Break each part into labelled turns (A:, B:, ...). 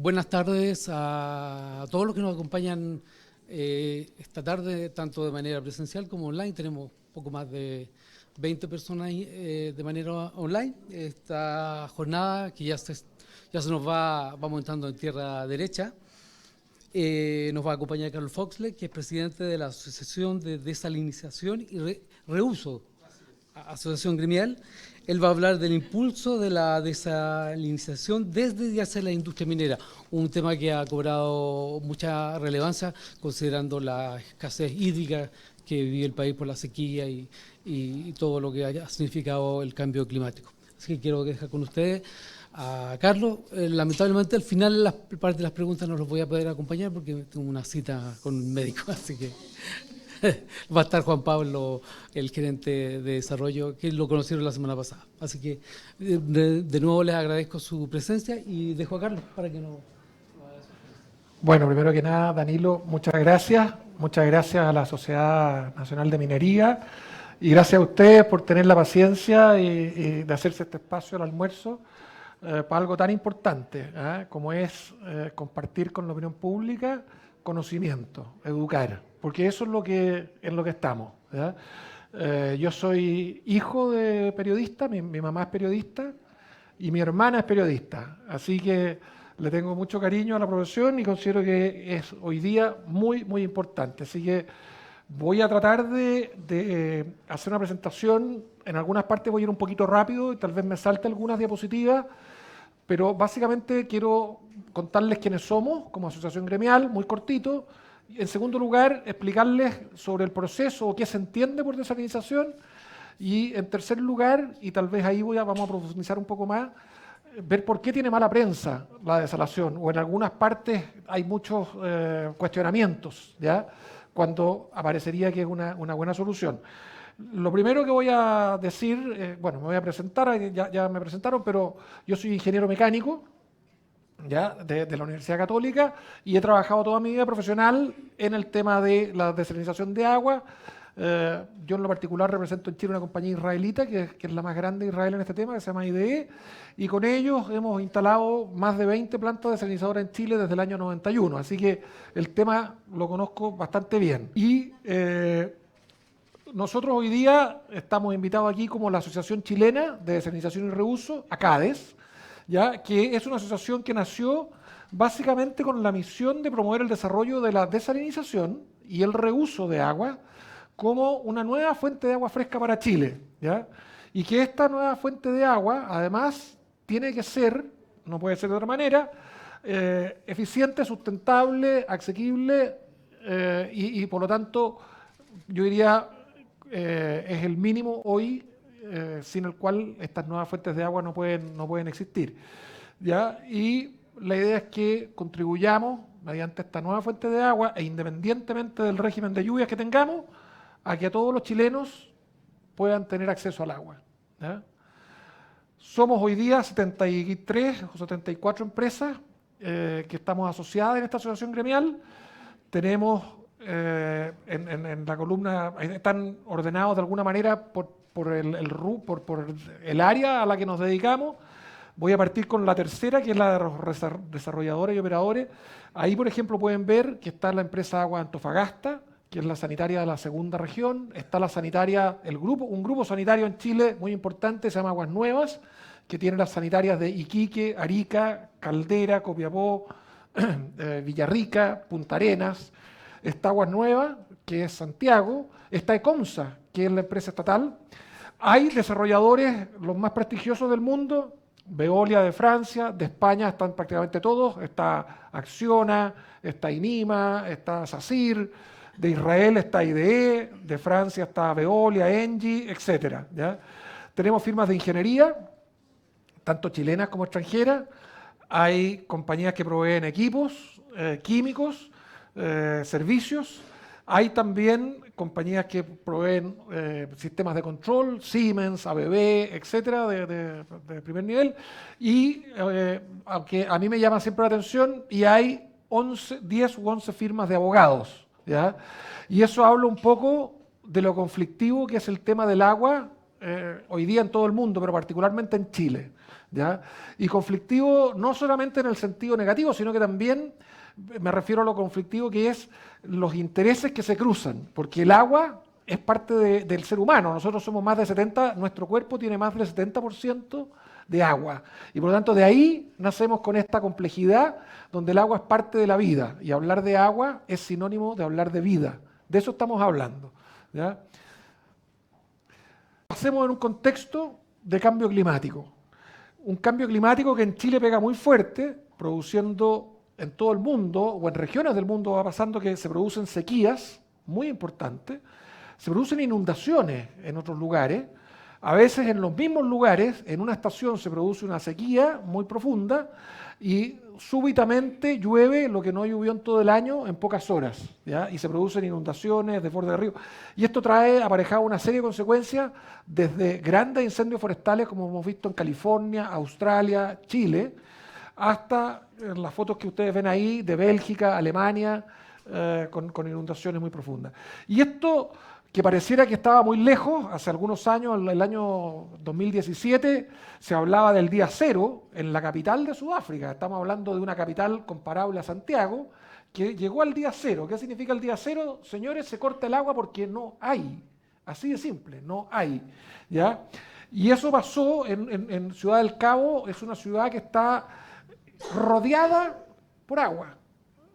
A: Buenas tardes a todos los que nos acompañan esta tarde, tanto de manera presencial como online. Tenemos poco más de 20 personas de manera online. Esta jornada que ya se nos vamos entrando en tierra derecha. Nos va a acompañar Carlos Foxley, que es presidente de la Asociación de Desalinización y Reuso, Asociación Gremial. Él va a hablar del impulso de la desalinización desde y hacia la industria minera, un tema que ha cobrado mucha relevancia considerando la escasez hídrica que vive el país por la sequía y todo lo que haya significado el cambio climático. Así que quiero dejar con ustedes a Carlos. Lamentablemente al final la parte de las preguntas no los voy a poder acompañar porque tengo una cita con un médico, así que va a estar Juan Pablo, el gerente de desarrollo, que lo conocieron la semana pasada. Así que de nuevo les agradezco su presencia y dejo a Carlos para que no...
B: Bueno, primero que nada, Danilo, muchas gracias. Muchas gracias a la Sociedad Nacional de Minería y gracias a ustedes por tener la paciencia y de hacerse este espacio al almuerzo para algo tan importante como es compartir con la opinión pública conocimiento, educar, porque eso es en lo que estamos. Yo soy hijo de periodista, mi mamá es periodista y mi hermana es periodista, así que le tengo mucho cariño a la profesión y considero que es hoy día muy, muy importante. Así que voy a tratar de hacer una presentación. En algunas partes voy a ir un poquito rápido y tal vez me salte algunas diapositivas, pero básicamente quiero contarles quiénes somos como asociación gremial, muy cortito. En segundo lugar, explicarles sobre el proceso o qué se entiende por desalinización. Y en tercer lugar, y tal vez ahí vamos a profundizar un poco más, ver por qué tiene mala prensa la desalación, o en algunas partes hay muchos cuestionamientos, ¿ya? Cuando aparecería que es una buena solución. Lo primero que voy a decir, bueno, me voy a presentar, ya me presentaron, pero yo soy ingeniero mecánico, ¿ya? De la Universidad Católica, y he trabajado toda mi vida profesional en el tema de la desalinización de agua. Yo en lo particular represento en Chile una compañía israelita, que es la más grande de Israel en este tema, que se llama IDE, y con ellos hemos instalado más de 20 plantas desalinizadoras en Chile desde el año 91, así que el tema lo conozco bastante bien. Y nosotros hoy día estamos invitados aquí como la Asociación Chilena de Desalinización y Reuso, ACADES, ¿ya? Que es una asociación que nació básicamente con la misión de promover el desarrollo de la desalinización y el reuso de agua como una nueva fuente de agua fresca para Chile, ¿ya? Y que esta nueva fuente de agua, además, tiene que ser, no puede ser de otra manera, eficiente, sustentable, asequible y por lo tanto, yo diría, es el mínimo hoy sin el cual estas nuevas fuentes de agua no pueden existir, ¿ya? Y la idea es que contribuyamos mediante esta nueva fuente de agua e independientemente del régimen de lluvias que tengamos, a que todos los chilenos puedan tener acceso al agua, ¿ya? Somos hoy día 73 o 74 empresas que estamos asociadas en esta asociación gremial. Tenemos en la columna, están ordenados de alguna manera por el área a la que nos dedicamos. Voy a partir con la tercera, que es la de los desarrolladores y operadores. Ahí, por ejemplo, pueden ver que está la empresa Agua Antofagasta, que es la sanitaria de la segunda región. Está la sanitaria, un grupo sanitario en Chile muy importante, se llama Aguas Nuevas, que tiene las sanitarias de Iquique, Arica, Caldera, Copiapó, Villarrica, Punta Arenas. Está Aguas Nuevas, que es Santiago. Está Ecomsa, que es la empresa estatal. Hay desarrolladores, los más prestigiosos del mundo, Veolia de Francia, de España están prácticamente todos. Está Acciona, está Inima, está SACIR. De Israel está IDE, de Francia está Veolia, Engie, etc. ¿Ya? Tenemos firmas de ingeniería, tanto chilenas como extranjeras. Hay compañías que proveen equipos, químicos, servicios. Hay también compañías que proveen sistemas de control, Siemens, ABB, etcétera, de primer nivel. Y aunque a mí me llama siempre la atención, y hay 10 u 11 firmas de abogados, ¿ya? Y eso habla un poco de lo conflictivo que es el tema del agua hoy día en todo el mundo, pero particularmente en Chile, ¿ya? Y conflictivo no solamente en el sentido negativo, sino que también me refiero a lo conflictivo que es los intereses que se cruzan, porque el agua es parte del ser humano. Nosotros somos más de 70, nuestro cuerpo tiene más del 70% de agua. Y por lo tanto de ahí nacemos con esta complejidad donde el agua es parte de la vida. Y hablar de agua es sinónimo de hablar de vida. De eso estamos hablando, ¿ya? Hacemos en un contexto de cambio climático. Un cambio climático que en Chile pega muy fuerte, produciendo en todo el mundo, o en regiones del mundo va pasando que se producen sequías muy importantes, se producen inundaciones en otros lugares, a veces en los mismos lugares, en una estación se produce una sequía muy profunda y súbitamente llueve lo que no llovió en todo el año en pocas horas, ¿ya? Y se producen inundaciones, desbordes de río. Y esto trae aparejado una serie de consecuencias desde grandes incendios forestales, como hemos visto en California, Australia, Chile, hasta las fotos que ustedes ven ahí de Bélgica, Alemania, con inundaciones muy profundas. Y esto, que pareciera que estaba muy lejos, hace algunos años, el año 2017, se hablaba del día cero en la capital de Sudáfrica. Estamos hablando de una capital comparable a Santiago, que llegó al día cero. ¿Qué significa el día cero? Señores, se corta el agua porque no hay. Así de simple, no hay, ¿ya? Y eso pasó en Ciudad del Cabo, es una ciudad que está rodeada por agua.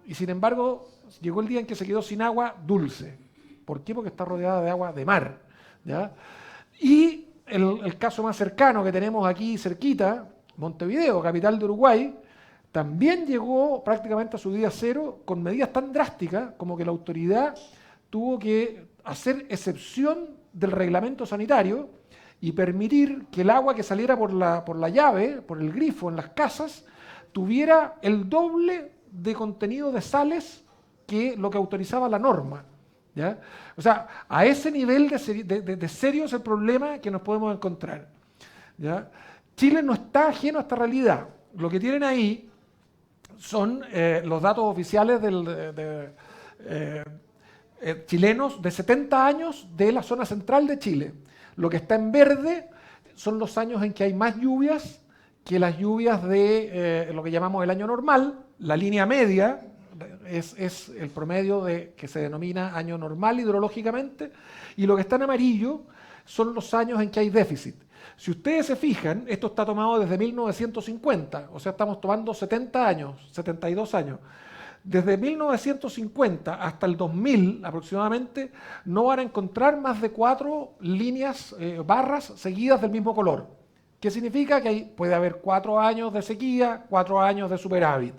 B: Y sin embargo, llegó el día en que se quedó sin agua dulce. ¿Por qué? Porque está rodeada de agua de mar, ¿ya? Y el caso más cercano que tenemos aquí cerquita, Montevideo, capital de Uruguay, también llegó prácticamente a su día cero con medidas tan drásticas como que la autoridad tuvo que hacer excepción del reglamento sanitario y permitir que el agua que saliera por la llave, por el grifo en las casas, tuviera el doble de contenido de sales que lo que autorizaba la norma, ¿ya? O sea, a ese nivel de serio es el problema que nos podemos encontrar, ¿ya? Chile no está ajeno a esta realidad. Lo que tienen ahí son los datos oficiales chilenos de 70 años de la zona central de Chile. Lo que está en verde son los años en que hay más lluvias que las lluvias de lo que llamamos el año normal. La línea media es el promedio que se denomina año normal hidrológicamente, y lo que está en amarillo son los años en que hay déficit. Si ustedes se fijan, esto está tomado desde 1950, o sea, estamos tomando 70 años, 72 años. Desde 1950 hasta el 2000 aproximadamente, no van a encontrar más de 4 líneas, barras seguidas del mismo color. ¿Qué significa? Que puede haber 4 años de sequía, 4 años de superávit,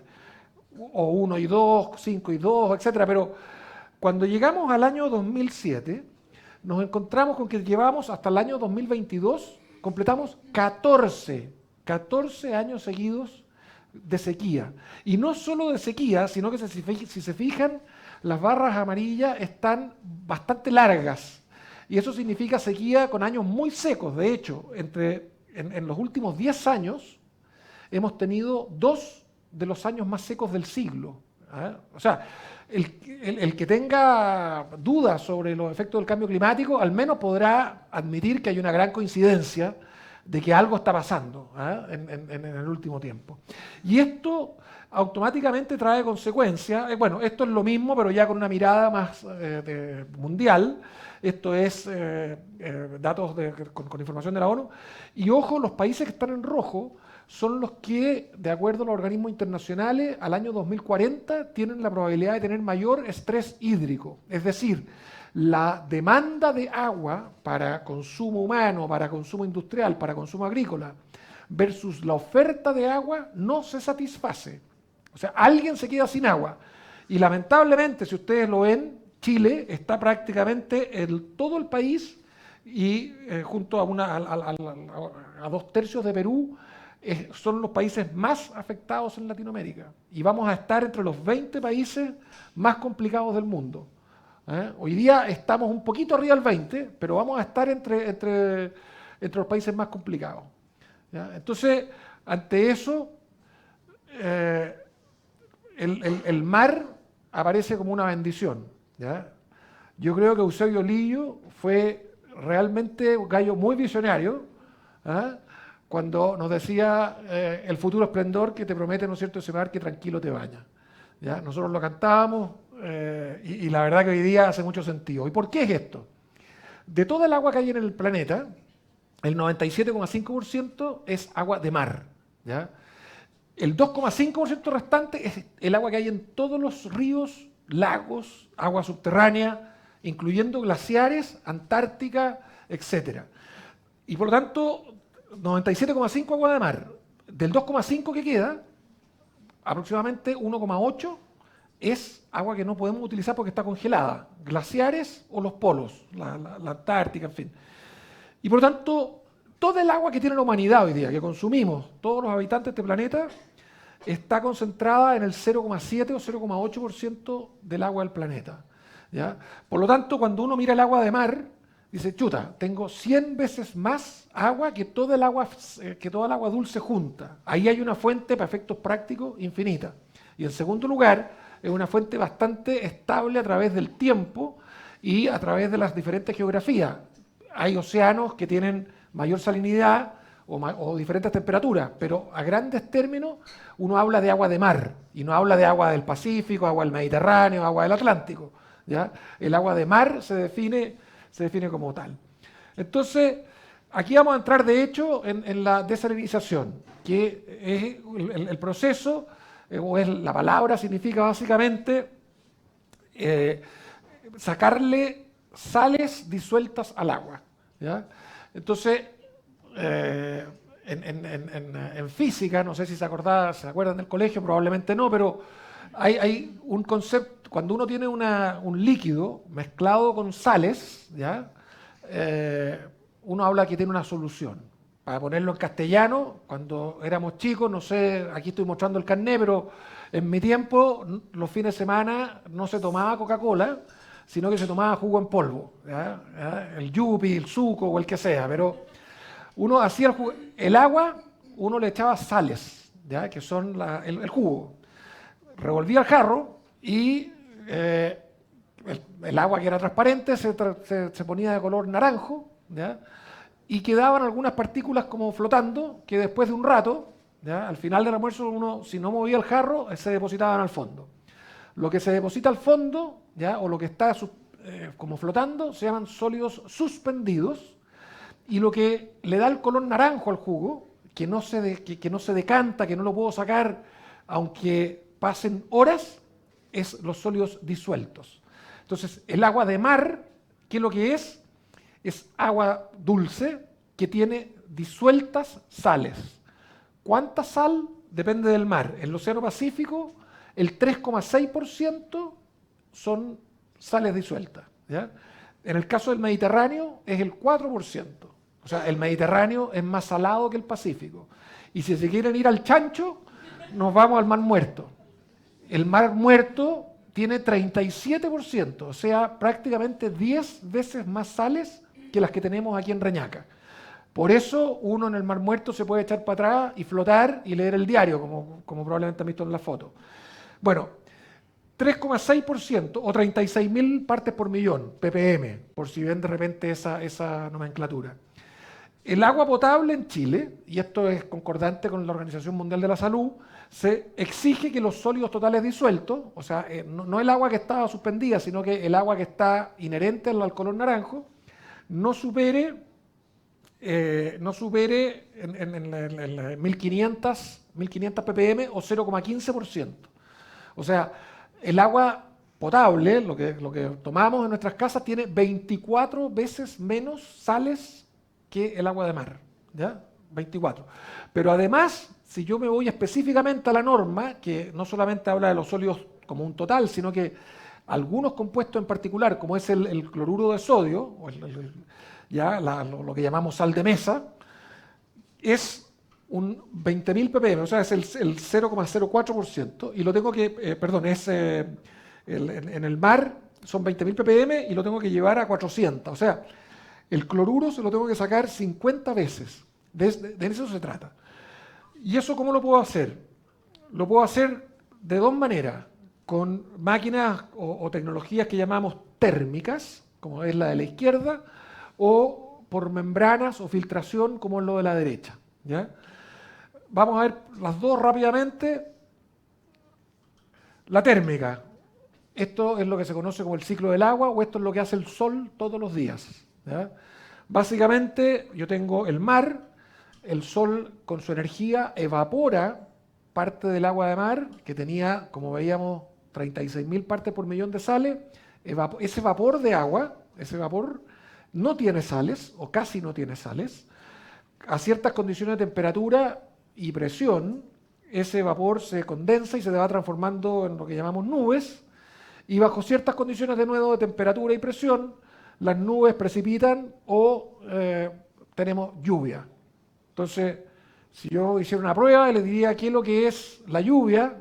B: o 1 y 2, 5 y 2, etc. Pero cuando llegamos al año 2007, nos encontramos con que llevamos hasta el año 2022, completamos 14 años seguidos de sequía. Y no solo de sequía, sino que si se fijan, las barras amarillas están bastante largas. Y eso significa sequía con años muy secos. De hecho, en los últimos 10 años hemos tenido 2 de los años más secos del siglo, ¿eh? O sea, el que tenga dudas sobre los efectos del cambio climático, al menos podrá admitir que hay una gran coincidencia de que algo está pasando, ¿eh? en el último tiempo. Y esto automáticamente trae consecuencias. Bueno, esto es lo mismo, pero ya con una mirada más mundial. Esto es datos con información de la ONU. Y ojo, los países que están en rojo son los que, de acuerdo a los organismos internacionales, al año 2040 tienen la probabilidad de tener mayor estrés hídrico. Es decir, la demanda de agua para consumo humano, para consumo industrial, para consumo agrícola, versus la oferta de agua no se satisface. O sea, alguien se queda sin agua. Y lamentablemente, si ustedes lo ven, Chile está prácticamente en todo el país y junto a 2/3 de Perú, son los países más afectados en Latinoamérica. Y vamos a estar entre los 20 países más complicados del mundo. Hoy día estamos un poquito arriba del 20, pero vamos a estar entre los países más complicados, ¿ya? Entonces, ante eso, el mar aparece como una bendición, ¿ya? Yo creo que Eusebio Lillo fue realmente un gallo muy visionario, ¿ah? Cuando nos decía el futuro esplendor que te promete, ¿no es cierto?, ese mar que tranquilo te baña. ¿Ya? Nosotros lo cantábamos y la verdad que hoy día hace mucho sentido. ¿Y por qué es esto? De toda el agua que hay en el planeta, el 97,5% es agua de mar. ¿Ya? El 2,5% restante es el agua que hay en todos los ríos, lagos, agua subterránea, incluyendo glaciares, Antártica, etc. Y por lo tanto, 97,5 agua de mar. Del 2,5 que queda, aproximadamente 1,8 es agua que no podemos utilizar porque está congelada. Glaciares o los polos, la Antártica, en fin. Y por lo tanto, toda el agua que tiene la humanidad hoy día, que consumimos todos los habitantes de este planeta, está concentrada en el 0,7 o 0,8% del agua del planeta. ¿Ya? Por lo tanto, cuando uno mira el agua de mar, dice, chuta, tengo 100 veces más agua que toda el agua dulce junta. Ahí hay una fuente, para efectos prácticos, infinita. Y en segundo lugar, es una fuente bastante estable a través del tiempo y a través de las diferentes geografías. Hay océanos que tienen mayor salinidad o diferentes temperaturas, pero a grandes términos uno habla de agua de mar y no habla de agua del Pacífico, agua del Mediterráneo, agua del Atlántico. ¿Ya? El agua de mar se define como tal. Entonces, aquí vamos a entrar de hecho en la desalinización, que es el proceso, o es la palabra, significa básicamente sacarle sales disueltas al agua. ¿Ya? Entonces, en física, no sé si se acuerdan del colegio, probablemente no, pero hay un concepto, cuando uno tiene un líquido mezclado con sales, ¿ya? Uno habla que tiene una solución. Para ponerlo en castellano, cuando éramos chicos, no sé, aquí estoy mostrando el carné, pero en mi tiempo, los fines de semana, no se tomaba Coca-Cola, sino que se tomaba jugo en polvo, ¿ya? ¿Ya? El Yupi, el Suco o el que sea, pero uno hacía el agua, uno le echaba sales, ¿ya? Que son el jugo. Revolvía el jarro y el agua que era transparente se ponía de color naranjo, ¿ya? Y quedaban algunas partículas como flotando que después de un rato, ¿ya? Al final del almuerzo uno, si no movía el jarro, se depositaban al fondo. Lo que se deposita al fondo, ¿ya? O lo que está como flotando, se llaman sólidos suspendidos, y lo que le da el color naranjo al jugo, que no se decanta, que no lo puedo sacar aunque pasen horas, es los sólidos disueltos. Entonces, el agua de mar, ¿qué es lo que es? Es agua dulce que tiene disueltas sales. ¿Cuánta sal? Depende del mar. En el Océano Pacífico, el 3,6% son sales disueltas. ¿Ya? En el caso del Mediterráneo, es el 4%. O sea, el Mediterráneo es más salado que el Pacífico. Y si se quieren ir al chancho, nos vamos al Mar Muerto. El Mar Muerto tiene 37%, o sea, prácticamente 10 veces más sales que las que tenemos aquí en Reñaca. Por eso uno en el Mar Muerto se puede echar para atrás y flotar y leer el diario, como probablemente han visto en la foto. Bueno, 3,6% o 36.000 partes por millón, ppm, por si ven de repente esa nomenclatura. El agua potable en Chile, y esto es concordante con la Organización Mundial de la Salud, se exige que los sólidos totales disueltos, o sea, no el agua que está suspendida, sino que el agua que está inherente al color naranjo, no supere en 1500 ppm o 0,15%. O sea, el agua potable, lo que tomamos en nuestras casas, tiene 24 veces menos sales que el agua de mar, ¿ya? 24. Pero además, si yo me voy específicamente a la norma, que no solamente habla de los sólidos como un total, sino que algunos compuestos en particular, como es el cloruro de sodio, o lo que llamamos sal de mesa, es un 20.000 ppm, o sea, es el 0,04%, y lo tengo que, en el mar son 20.000 ppm y lo tengo que llevar a 400, o sea, el cloruro se lo tengo que sacar 50 veces, de eso se trata. ¿Y eso cómo lo puedo hacer? Lo puedo hacer de dos maneras, con máquinas o tecnologías que llamamos térmicas, como es la de la izquierda, o por membranas o filtración, como es lo de la derecha, ¿ya? Vamos a ver las dos rápidamente. La térmica. Esto es lo que se conoce como el ciclo del agua, o esto es lo que hace el sol todos los días, ¿ya? Básicamente, yo tengo el mar, el sol con su energía evapora parte del agua de mar, que tenía, como veíamos, 36.000 partes por millón de sales. Ese vapor de agua, ese vapor no tiene sales, o casi no tiene sales. A ciertas condiciones de temperatura y presión, ese vapor se condensa y se va transformando en lo que llamamos nubes, y bajo ciertas condiciones de nuevo de temperatura y presión, las nubes precipitan o tenemos lluvia. Entonces, si yo hiciera una prueba y le diría qué es lo que es la lluvia,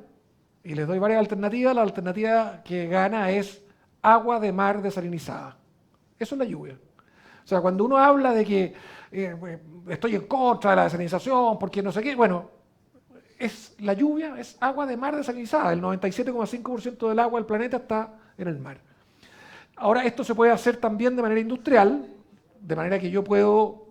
B: y les doy varias alternativas, la alternativa que gana es agua de mar desalinizada. Eso es la lluvia. O sea, cuando uno habla de que estoy en contra de la desalinización, porque no sé qué, bueno, la lluvia es agua de mar desalinizada. El 97,5% del agua del planeta está en el mar. Ahora, esto se puede hacer también de manera industrial, de manera que yo puedo,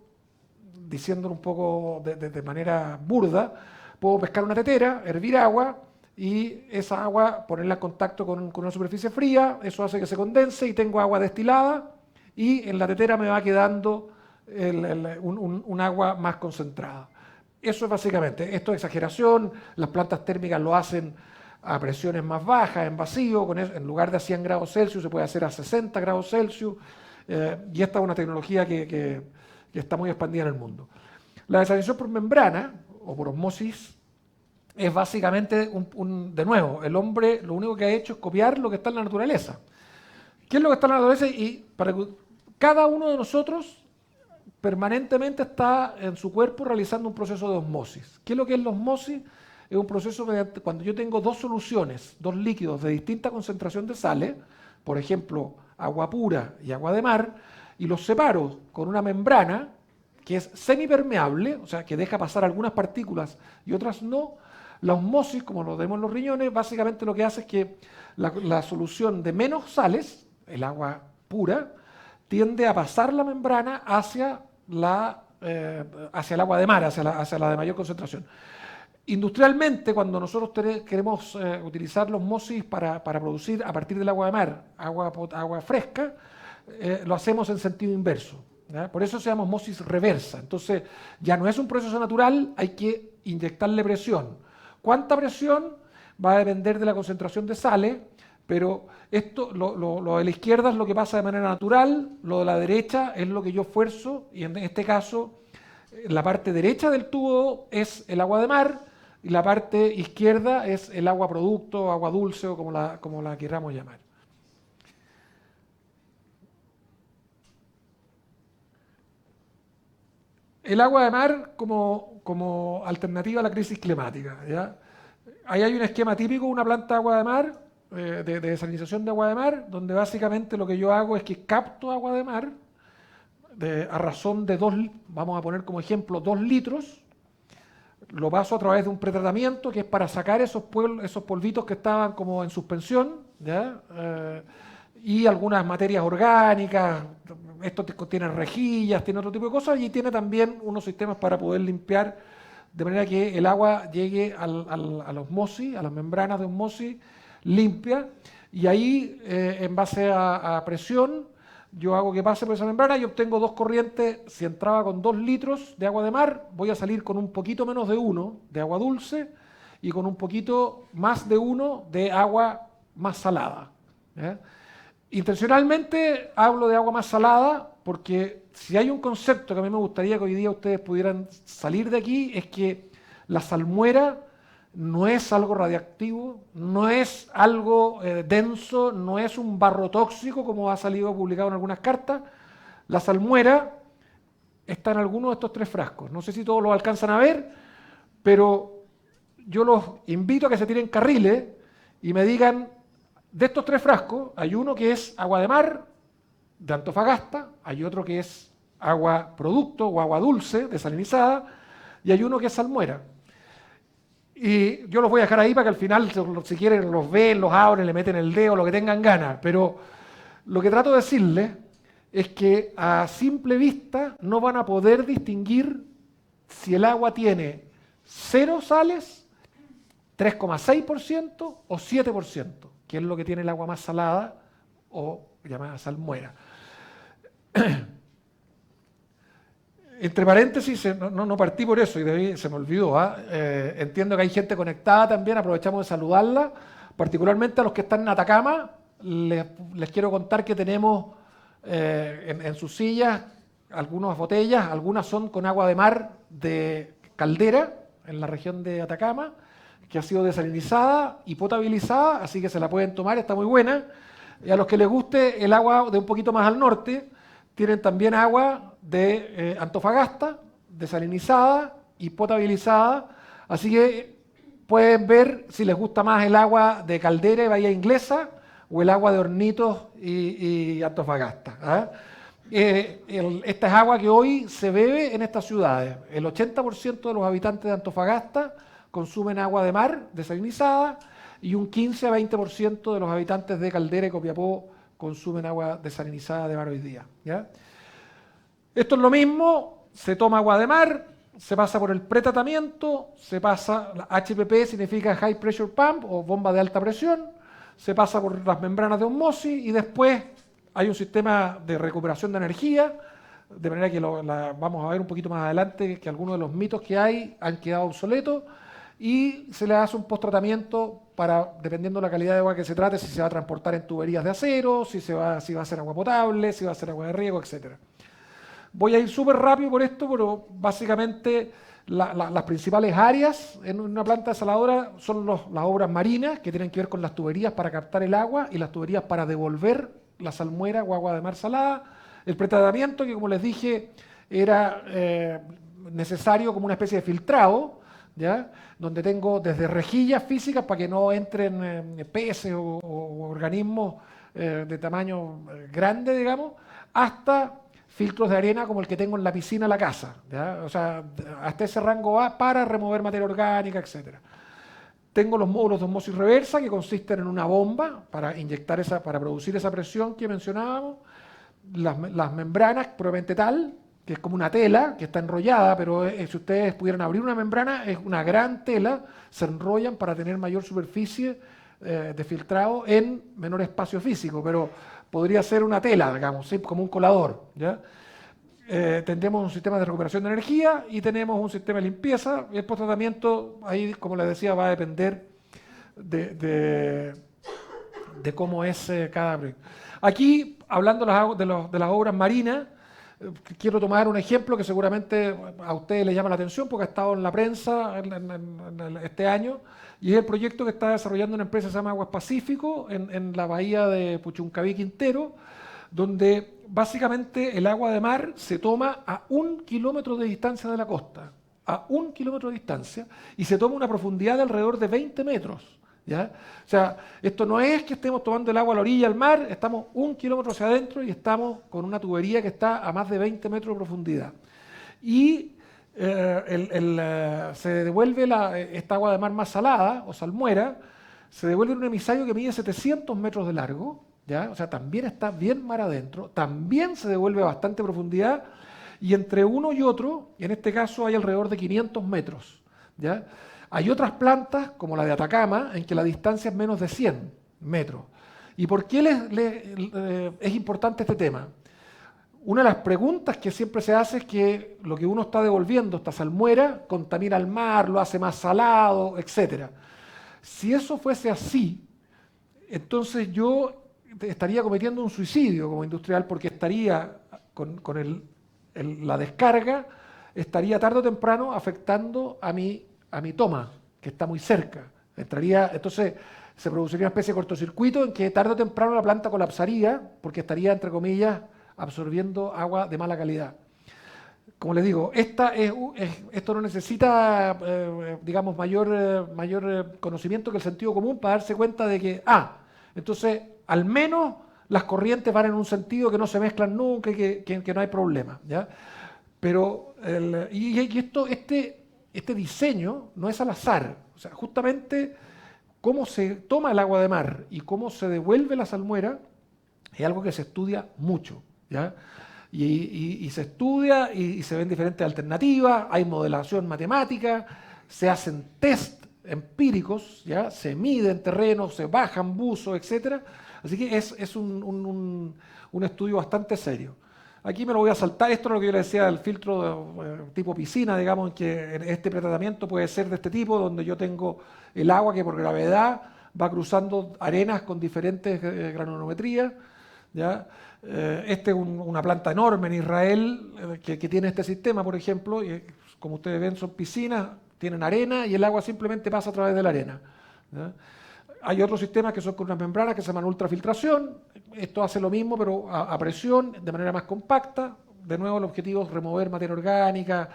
B: diciéndolo un poco de manera burda, puedo pescar una tetera, hervir agua y esa agua ponerla en contacto con una superficie fría, eso hace que se condense y tengo agua destilada y en la tetera me va quedando un agua más concentrada. Eso es básicamente, esto es exageración, las plantas térmicas lo hacen a presiones más bajas, en vacío, en lugar de a 100 grados Celsius se puede hacer a 60 grados Celsius, y esta es una tecnología que está muy expandida en el mundo. La desalinización por membrana, o por osmosis, es básicamente, de nuevo, el hombre lo único que ha hecho es copiar lo que está en la naturaleza. ¿Qué es lo que está en la naturaleza? Y para que cada uno de nosotros permanentemente está en su cuerpo realizando un proceso de osmosis. ¿Qué es lo que es la osmosis? Es un proceso cuando yo tengo dos soluciones, dos líquidos de distinta concentración de sales, por ejemplo, agua pura y agua de mar, y los separo con una membrana que es semipermeable, o sea, que deja pasar algunas partículas y otras no. La osmosis, como lo vemos en los riñones, básicamente lo que hace es que la solución de menos sales, el agua pura, tiende a pasar la membrana hacia el agua de mar, hacia la de mayor concentración. Industrialmente, cuando nosotros queremos utilizar la osmosis para producir a partir del agua de mar agua fresca, lo hacemos en sentido inverso, ¿ya? Por eso se llama osmosis reversa. Entonces, ya no es un proceso natural, hay que inyectarle presión. ¿Cuánta presión? Va a depender de la concentración de sales, pero lo de la izquierda es lo que pasa de manera natural, lo de la derecha es lo que yo fuerzo, y en este caso, la parte derecha del tubo es el agua de mar, y la parte izquierda es el agua producto, agua dulce, o como la queramos llamar. El agua de mar como alternativa a la crisis climática, ¿ya? Ahí hay un esquema típico, una planta de agua de mar, de desalinización de agua de mar, donde básicamente lo que yo hago es que capto agua de mar a razón de vamos a poner como ejemplo 2 litros, lo paso a través de un pretratamiento que es para sacar esos polvitos que estaban como en suspensión, ¿ya? Y algunas materias orgánicas, esto tiene rejillas, tiene otro tipo de cosas, y tiene también unos sistemas para poder limpiar, de manera que el agua llegue a la osmosis, a las membranas de osmosis limpia, y ahí en base a presión yo hago que pase por esa membrana y obtengo 2 corrientes. Si entraba con 2 litros de agua de mar, voy a salir con un poquito menos de 1 de agua dulce y con un poquito más de 1 de agua más salada, ¿eh? Intencionalmente hablo de agua más salada porque si hay un concepto que a mí me gustaría que hoy día ustedes pudieran salir de aquí, es que la salmuera no es algo radiactivo, no es algo denso, no es un barro tóxico como ha salido publicado en algunas cartas. La salmuera está en alguno de estos 3 frascos. No sé si todos los alcanzan a ver, pero yo los invito a que se tiren carriles y me digan, de estos 3 frascos, hay uno que es agua de mar, de Antofagasta, hay otro que es agua producto o agua dulce, desalinizada, y hay uno que es salmuera. Y yo los voy a dejar ahí para que al final, si quieren, los ven, los abren, le meten el dedo, lo que tengan ganas. Pero lo que trato de decirles es que a simple vista no van a poder distinguir si el agua tiene 0 sales, 3,6% o 7%, que es lo que tiene el agua más salada o llamada salmuera. Entre paréntesis, no partí por eso y de ahí se me olvidó. Entiendo que hay gente conectada también, aprovechamos de saludarla, particularmente a los que están en Atacama. Les quiero contar que tenemos en sus sillas algunas botellas, algunas son con agua de mar de Caldera, en la región de Atacama, que ha sido desalinizada y potabilizada, así que se la pueden tomar, está muy buena. Y a los que les guste el agua de un poquito más al norte, tienen también agua de Antofagasta, desalinizada y potabilizada, así que pueden ver si les gusta más el agua de Caldera y Bahía Inglesa o el agua de Hornitos y Antofagasta. Esta es agua que hoy se bebe en estas ciudades. El 80% de los habitantes de Antofagasta consumen agua de mar desalinizada y un 15 a 20% de los habitantes de Caldera y Copiapó consumen agua desalinizada de mar hoy día. ¿Ya? Esto es lo mismo, se toma agua de mar, se pasa por el pretratamiento, se pasa, HPP significa High Pressure Pump o bomba de alta presión, se pasa por las membranas de osmosis y después hay un sistema de recuperación de energía, de manera que vamos a ver un poquito más adelante que algunos de los mitos que hay han quedado obsoletos y se le hace un post-tratamiento para, dependiendo de la calidad de agua que se trate, si se va a transportar en tuberías de acero, si va a ser agua potable, si va a ser agua de riego, etc. Voy a ir súper rápido por esto, pero básicamente las principales áreas en una planta desaladora son las obras marinas, que tienen que ver con las tuberías para captar el agua y las tuberías para devolver la salmuera o agua de mar salada. El pretratamiento, que como les dije, era necesario como una especie de filtrado, ¿ya? Donde tengo desde rejillas físicas para que no entren peces o organismos de tamaño grande, digamos, hasta filtros de arena como el que tengo en la piscina de la casa, ¿ya? O sea, hasta ese rango va para remover materia orgánica, etc. Tengo los módulos de osmosis reversa que consisten en una bomba para inyectar para producir esa presión que mencionábamos, las membranas probablemente tal, que es como una tela que está enrollada, pero si ustedes pudieran abrir una membrana, es una gran tela, se enrollan para tener mayor superficie de filtrado en menor espacio físico, pero podría ser una tela, digamos, ¿sí? Como un colador, ¿ya? Tendremos un sistema de recuperación de energía y tenemos un sistema de limpieza. El post-tratamiento, ahí, como les decía, va a depender de cómo es cada proyecto. Aquí, hablando de las obras marinas, quiero tomar un ejemplo que seguramente a ustedes les llama la atención porque ha estado en la prensa este año, y es el proyecto que está desarrollando una empresa que se llama Aguas Pacífico en la bahía de Puchuncaví, Quintero, donde básicamente el agua de mar se toma a 1 kilómetro de distancia de la costa, a 1 kilómetro de distancia, y se toma una profundidad de alrededor de 20 metros. ¿Ya? O sea, esto no es que estemos tomando el agua a la orilla del mar, estamos 1 kilómetro hacia adentro y estamos con una tubería que está a más de 20 metros de profundidad. Y se devuelve esta agua de mar más salada o salmuera, se devuelve en un emisario que mide 700 metros de largo, ¿ya? O sea, también está bien mar adentro, también se devuelve a bastante profundidad y entre uno y otro, en este caso hay alrededor de 500 metros, ¿ya? Hay otras plantas, como la de Atacama, en que la distancia es menos de 100 metros. ¿Y por qué es importante este tema? Una de las preguntas que siempre se hace es que lo que uno está devolviendo, esta salmuera, contamina el mar, lo hace más salado, etc. Si eso fuese así, entonces yo estaría cometiendo un suicidio como industrial porque estaría con la descarga, estaría tarde o temprano afectando a mi toma, que está muy cerca. Entonces se produciría una especie de cortocircuito en que tarde o temprano la planta colapsaría porque estaría, entre comillas, absorbiendo agua de mala calidad. Como les digo, esto no necesita, digamos, mayor conocimiento que el sentido común para darse cuenta de que, entonces, al menos las corrientes van en un sentido que no se mezclan nunca y que no hay problema, ¿ya? Pero, este diseño no es al azar. O sea, justamente cómo se toma el agua de mar y cómo se devuelve la salmuera es algo que se estudia mucho, ¿ya? Y se estudia y se ven diferentes alternativas, hay modelación matemática, se hacen test empíricos, ¿ya? Se miden terrenos, se bajan buzos, etc. Así que es un estudio bastante serio. Aquí me lo voy a saltar, esto es lo que yo le decía del filtro tipo piscina, digamos, en que este pretratamiento puede ser de este tipo, donde yo tengo el agua que por gravedad va cruzando arenas con diferentes granulometrías, ¿ya? Esta es una planta enorme en Israel que tiene este sistema, por ejemplo, y como ustedes ven son piscinas, tienen arena y el agua simplemente pasa a través de la arena, ¿ya? Hay otros sistemas que son con unas membranas que se llaman ultrafiltración. Esto hace lo mismo, pero a presión, de manera más compacta. De nuevo, el objetivo es remover materia orgánica,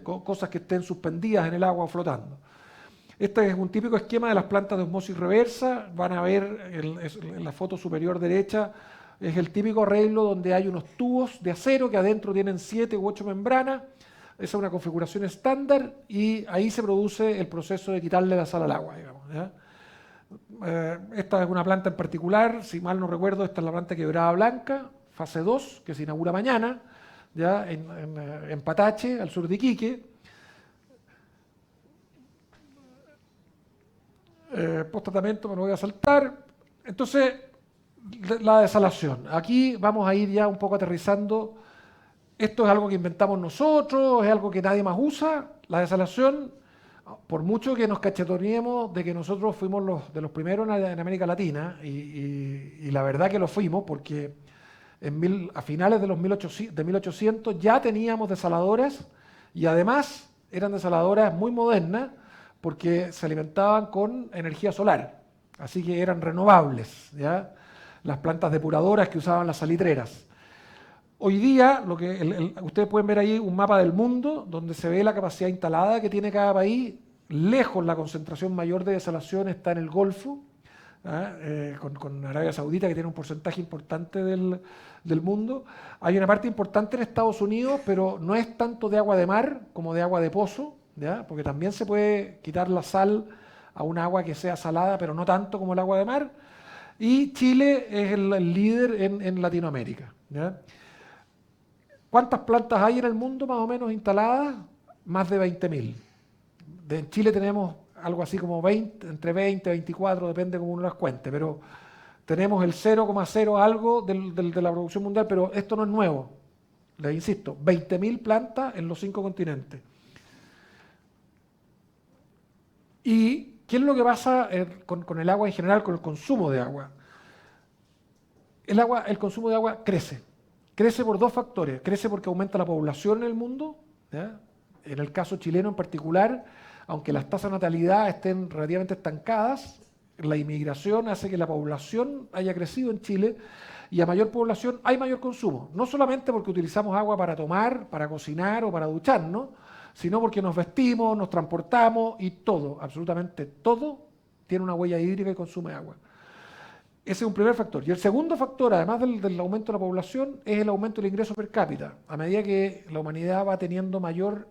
B: cosas que estén suspendidas en el agua o flotando. Este es un típico esquema de las plantas de osmosis reversa. Van a ver en la foto superior derecha, es el típico arreglo donde hay unos tubos de acero que adentro tienen 7 u 8 membranas. Esa es una configuración estándar y ahí se produce el proceso de quitarle la sal al agua, digamos, ¿ya? Esta es una planta en particular, si mal no recuerdo, esta es la planta Quebrada Blanca, fase 2, que se inaugura mañana, ya en Patache, al sur de Iquique. Post-tratamiento me lo voy a saltar. Entonces, la desalación. Aquí vamos a ir ya un poco aterrizando. Esto es algo que inventamos nosotros, es algo que nadie más usa. La desalación, por mucho que nos cachetoneemos de que nosotros fuimos de los primeros en América Latina, y la verdad que lo fuimos, porque a finales de 1800 ya teníamos desaladoras, y además eran desaladoras muy modernas, porque se alimentaban con energía solar, así que eran renovables, ¿ya? Las plantas depuradoras que usaban las salitreras. Hoy día, ustedes pueden ver ahí un mapa del mundo donde se ve la capacidad instalada que tiene cada país. Lejos la concentración mayor de desalación está en el Golfo, con Arabia Saudita, que tiene un porcentaje importante del mundo. Hay una parte importante en Estados Unidos, pero no es tanto de agua de mar como de agua de pozo, ¿ya? Porque también se puede quitar la sal a un agua que sea salada, pero no tanto como el agua de mar. Y Chile es el líder en Latinoamérica, ¿ya? ¿Cuántas plantas hay en el mundo más o menos instaladas? Más de 20.000. En Chile tenemos algo así como 20, entre 20 y 24, depende cómo uno las cuente, pero tenemos el 0,0 algo de la producción mundial, pero esto no es nuevo. Les insisto, 20.000 plantas en los 5 continentes. ¿Y qué es lo que pasa con el agua en general, con el consumo de agua? El consumo de agua crece. Crece por 2 factores. Crece porque aumenta la población en el mundo, ¿ya? En el caso chileno en particular, aunque las tasas de natalidad estén relativamente estancadas, la inmigración hace que la población haya crecido en Chile, y a mayor población hay mayor consumo. No solamente porque utilizamos agua para tomar, para cocinar o para ducharnos, sino porque nos vestimos, nos transportamos y todo, absolutamente todo, tiene una huella hídrica y consume agua. Ese es un primer factor. Y el segundo factor, además del aumento de la población, es el aumento del ingreso per cápita. A medida que la humanidad va teniendo mayor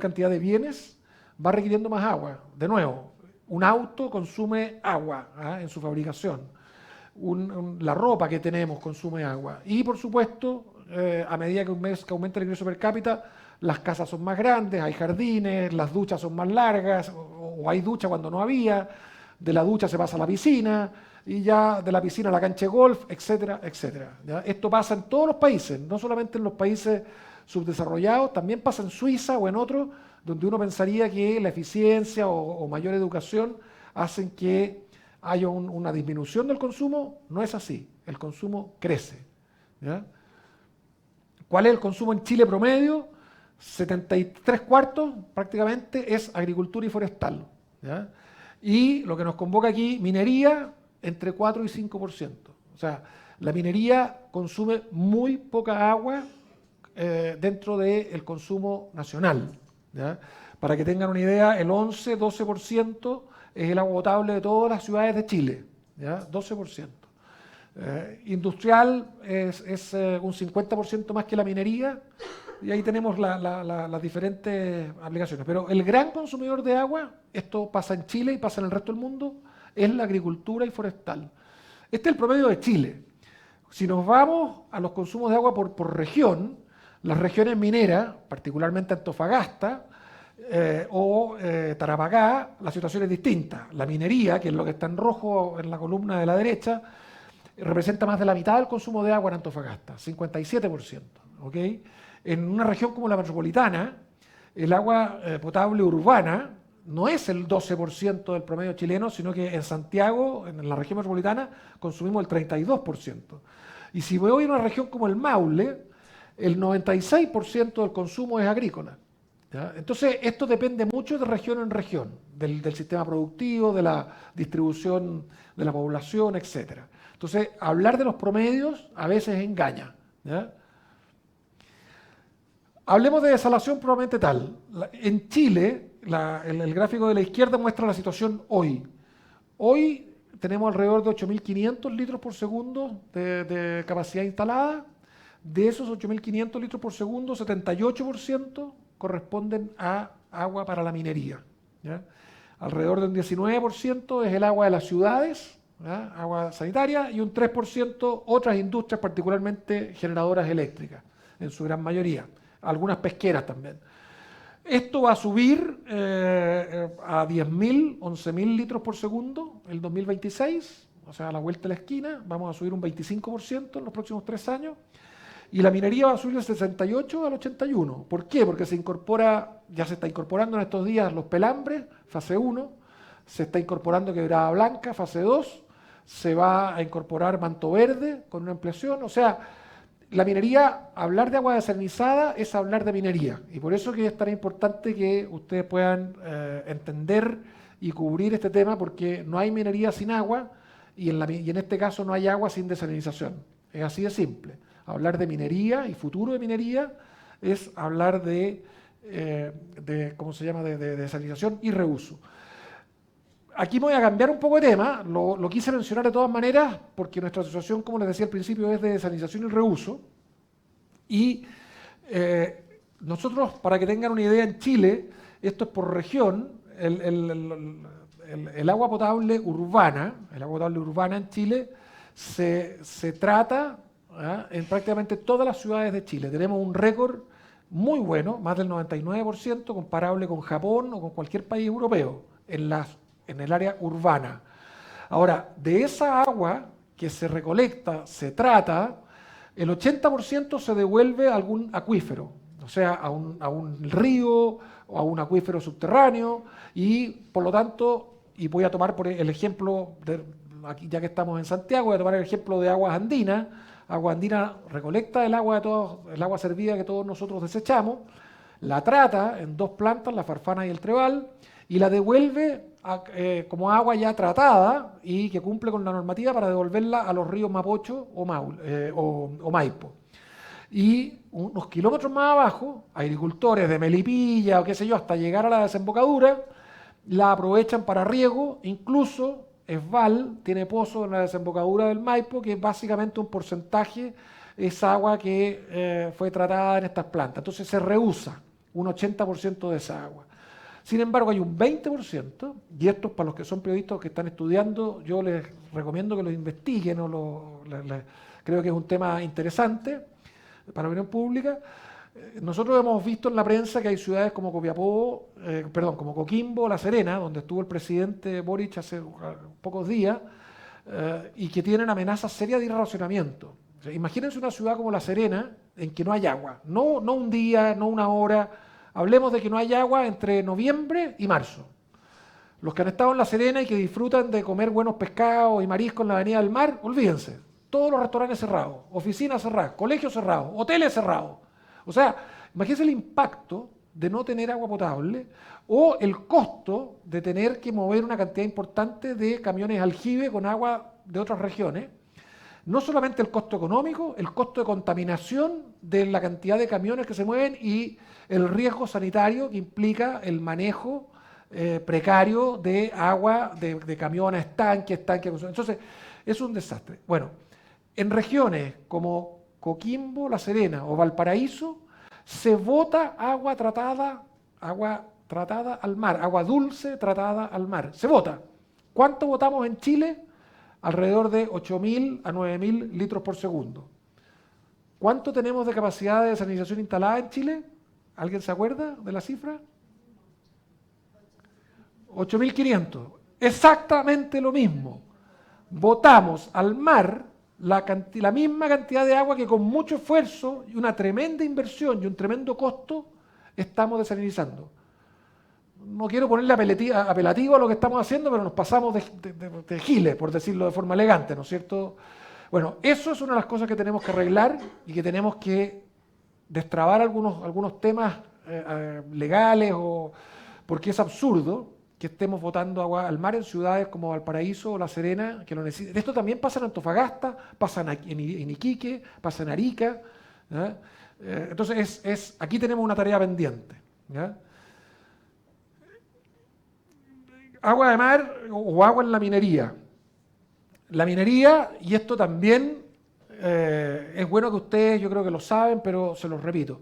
B: cantidad de bienes, va requiriendo más agua. De nuevo, un auto consume agua en su fabricación. La ropa que tenemos consume agua. Y por supuesto, a medida que aumenta el ingreso per cápita, las casas son más grandes, hay jardines, las duchas son más largas, o hay ducha cuando no había. De la ducha se pasa a la piscina, y ya de la piscina a la cancha de golf, etcétera, etcétera, ¿ya? Esto pasa en todos los países, no solamente en los países subdesarrollados, también pasa en Suiza o en otros, donde uno pensaría que la eficiencia o mayor educación hacen que haya una disminución del consumo. No es así, el consumo crece, ¿ya? ¿Cuál es el consumo en Chile promedio? 73 cuartos prácticamente es agricultura y forestal, ¿ya? Y lo que nos convoca aquí, minería, entre 4 y 5%. O sea, la minería consume muy poca agua dentro del consumo nacional, ¿ya? Para que tengan una idea, el 11-12% es el agua potable de todas las ciudades de Chile, ¿ya? 12%. Industrial es un 50% más que la minería, y ahí tenemos las diferentes aplicaciones. Pero el gran consumidor de agua, esto pasa en Chile y pasa en el resto del mundo, es la agricultura y forestal. Este es el promedio de Chile. Si nos vamos a los consumos de agua por región, las regiones mineras, particularmente Antofagasta o Tarapacá, la situación es distinta. La minería, que es lo que está en rojo en la columna de la derecha, representa más de la mitad del consumo de agua en Antofagasta, 57%. ¿Okay? En una región como la metropolitana, el agua potable urbana no es el 12% del promedio chileno, sino que en Santiago, en la región metropolitana, consumimos el 32%. Y si voy a una región como el Maule, el 96% del consumo es agrícola. ¿Ya? Entonces, esto depende mucho de región en región, del sistema productivo, de la distribución de la población, etc. Entonces, hablar de los promedios a veces engaña. ¿Ya? Hablemos de desalación probablemente tal. En Chile, el gráfico de la izquierda muestra la situación hoy. Hoy tenemos alrededor de 8.500 litros por segundo de capacidad instalada. De esos 8.500 litros por segundo, 78% corresponden a agua para la minería. ¿Ya? Alrededor de un 19% es el agua de las ciudades, ¿ya? Agua sanitaria, y un 3% otras industrias, particularmente generadoras eléctricas, en su gran mayoría. Algunas pesqueras también. Esto va a subir a 10.000, 11.000 litros por segundo en el 2026, o sea, a la vuelta de la esquina, vamos a subir un 25% en los próximos 3 años, y la minería va a subir del 68 al 81. ¿Por qué? Porque ya se está incorporando en estos días Los Pelambres, fase 1, se está incorporando Quebrada Blanca, fase 2, se va a incorporar Manto Verde con una ampliación, o sea, la minería, hablar de agua desalinizada es hablar de minería, y por eso que es tan importante que ustedes puedan entender y cubrir este tema, porque no hay minería sin agua, y en este caso no hay agua sin desalinización. Es así de simple. Hablar de minería y futuro de minería es hablar ¿cómo se llama?, de desalinización y reuso. Aquí me voy a cambiar un poco de tema, lo quise mencionar de todas maneras, porque nuestra asociación, como les decía al principio, es de desalinización y reuso. Y nosotros, para que tengan una idea, en Chile, esto es por región, el agua potable urbana en Chile se trata en prácticamente todas las ciudades de Chile. Tenemos un récord muy bueno, más del 99%, comparable con Japón o con cualquier país europeo, en el área urbana. Ahora, de esa agua que se recolecta, se trata, el 80% se devuelve a algún acuífero, o sea, a un río o a un acuífero subterráneo, y por lo tanto, y voy a tomar por el ejemplo, aquí ya que estamos en Santiago, voy a tomar el ejemplo de Aguas Andinas. Agua Andina recolecta el agua servida que todos nosotros desechamos, la trata en 2 plantas, la Farfana y el Trebal, y la devuelve como agua ya tratada y que cumple con la normativa para devolverla a los ríos Mapocho o Maipo. Y unos kilómetros más abajo, agricultores de Melipilla o qué sé yo, hasta llegar a la desembocadura, la aprovechan para riego, incluso Esval tiene pozo en la desembocadura del Maipo, que es básicamente un porcentaje, es agua que fue tratada en estas plantas. Entonces se reusa un 80% de esa agua. Sin embargo, hay un 20%, y esto para los que son periodistas que están estudiando, yo les recomiendo que lo investiguen, creo que es un tema interesante para la opinión pública. Nosotros hemos visto en la prensa que hay ciudades como como Coquimbo, La Serena, donde estuvo el presidente Boric hace pocos días, y que tienen amenazas serias de irracionamiento. O sea, imagínense una ciudad como La Serena en que no hay agua, no un día, no una hora, hablemos de que no hay agua entre noviembre y marzo. Los que han estado en La Serena y que disfrutan de comer buenos pescados y mariscos en la Avenida del Mar, olvídense, todos los restaurantes cerrados, oficinas cerradas, colegios cerrados, hoteles cerrados. O sea, imagínense el impacto de no tener agua potable o el costo de tener que mover una cantidad importante de camiones aljibe con agua de otras regiones. No solamente el costo económico, el costo de contaminación de la cantidad de camiones que se mueven y el riesgo sanitario que implica el manejo precario de agua, de camiones, tanques. Entonces, es un desastre. Bueno, en regiones como Coquimbo, La Serena o Valparaíso, se bota agua tratada al mar, agua dulce tratada al mar. Se bota. ¿Cuánto botamos en Chile? alrededor de 8.000 a 9.000 litros por segundo. ¿Cuánto tenemos de capacidad de desalinización instalada en Chile? ¿Alguien se acuerda de la cifra? 8.500. Exactamente lo mismo. Botamos al mar la misma cantidad de agua que con mucho esfuerzo y una tremenda inversión y un tremendo costo estamos desalinizando. No quiero ponerle apelativo a lo que estamos haciendo, pero nos pasamos de giles, por decirlo de forma elegante, ¿no es cierto? Bueno, eso es una de las cosas que tenemos que arreglar y que tenemos que destrabar algunos temas legales, porque es absurdo que estemos botando agua al mar en ciudades como Valparaíso o La Serena, que lo necesitan. Esto también pasa en Antofagasta, pasa en Iquique, pasa en Arica. ¿Ya? Entonces, aquí tenemos una tarea pendiente. ¿Ya? Agua de mar o agua en la minería. La minería, y esto también es bueno que ustedes, yo creo que lo saben, pero se los repito,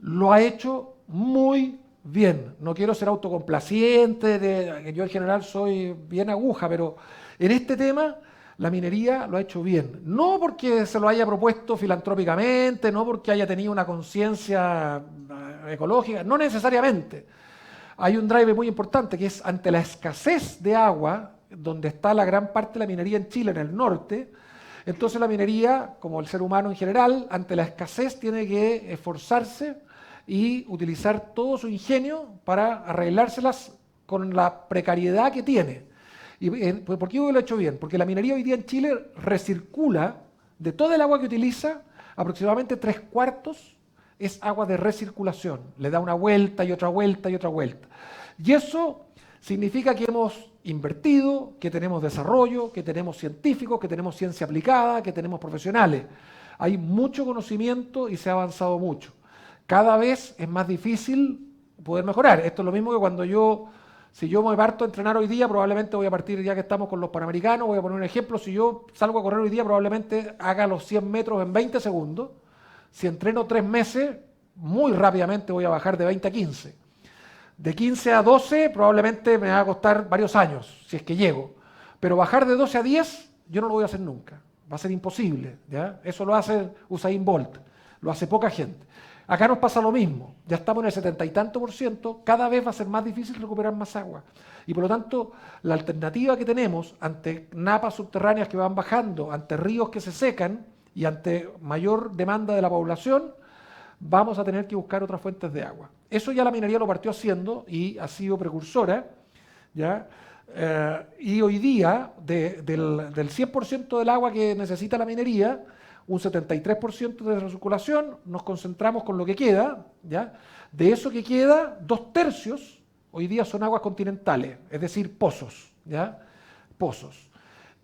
B: lo ha hecho muy bien. No quiero ser autocomplaciente, yo en general soy bien aguja, pero en este tema la minería lo ha hecho bien. No porque se lo haya propuesto filantrópicamente, no porque haya tenido una conciencia ecológica, no necesariamente. Hay un drive muy importante que es ante la escasez de agua, donde está la gran parte de la minería en Chile, en el norte. Entonces la minería, como el ser humano en general, ante la escasez tiene que esforzarse y utilizar todo su ingenio para arreglárselas con la precariedad que tiene. ¿Y por qué lo he hecho bien? Porque la minería hoy día en Chile recircula de todo el agua que utiliza, aproximadamente 3/4 es agua de recirculación. Le da una vuelta y otra vuelta y otra vuelta. Y eso significa que hemos invertido, que tenemos desarrollo, que tenemos científicos, que tenemos ciencia aplicada, que tenemos profesionales. Hay mucho conocimiento y se ha avanzado mucho. Cada vez es más difícil poder mejorar. Esto es lo mismo que cuando si yo me parto a entrenar hoy día, probablemente voy a partir, ya que estamos con los Panamericanos, voy a poner un ejemplo, si yo salgo a correr hoy día, probablemente haga los 100 metros en 20 segundos. Si entreno 3 meses, muy rápidamente voy a bajar de 20 a 15. De 15 a 12 probablemente me va a costar varios años, si es que llego. Pero bajar de 12 a 10, yo no lo voy a hacer nunca. Va a ser imposible. ¿Ya? Eso lo hace Usain Bolt, lo hace poca gente. Acá nos pasa lo mismo. Ya estamos en el 70 y tanto %, cada vez va a ser más difícil recuperar más agua. Y por lo tanto, la alternativa que tenemos ante napas subterráneas que van bajando, ante ríos que se secan y ante mayor demanda de la población, vamos a tener que buscar otras fuentes de agua. Eso ya la minería lo partió haciendo y ha sido precursora, ¿ya? Y hoy día, del 100% del agua que necesita la minería, un 73% de recirculación, nos concentramos con lo que queda, ¿ya? De eso que queda, 2/3 hoy día son aguas continentales, es decir, pozos, ¿ya? Pozos.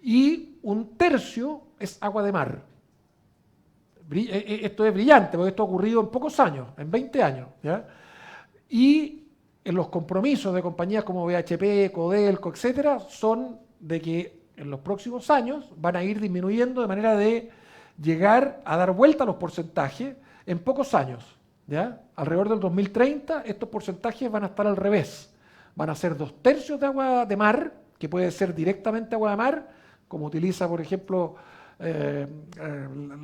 B: Y 1/3 es agua de mar. Esto es brillante, porque esto ha ocurrido en pocos años, en 20 años. ¿Ya? Y en los compromisos de compañías como BHP, Codelco, etcétera, son de que en los próximos años van a ir disminuyendo de manera de llegar a dar vuelta a los porcentajes en pocos años. ¿Ya? Alrededor del 2030 estos porcentajes van a estar al revés. Van a ser 2/3 de agua de mar, que puede ser directamente agua de mar, como utiliza, por ejemplo,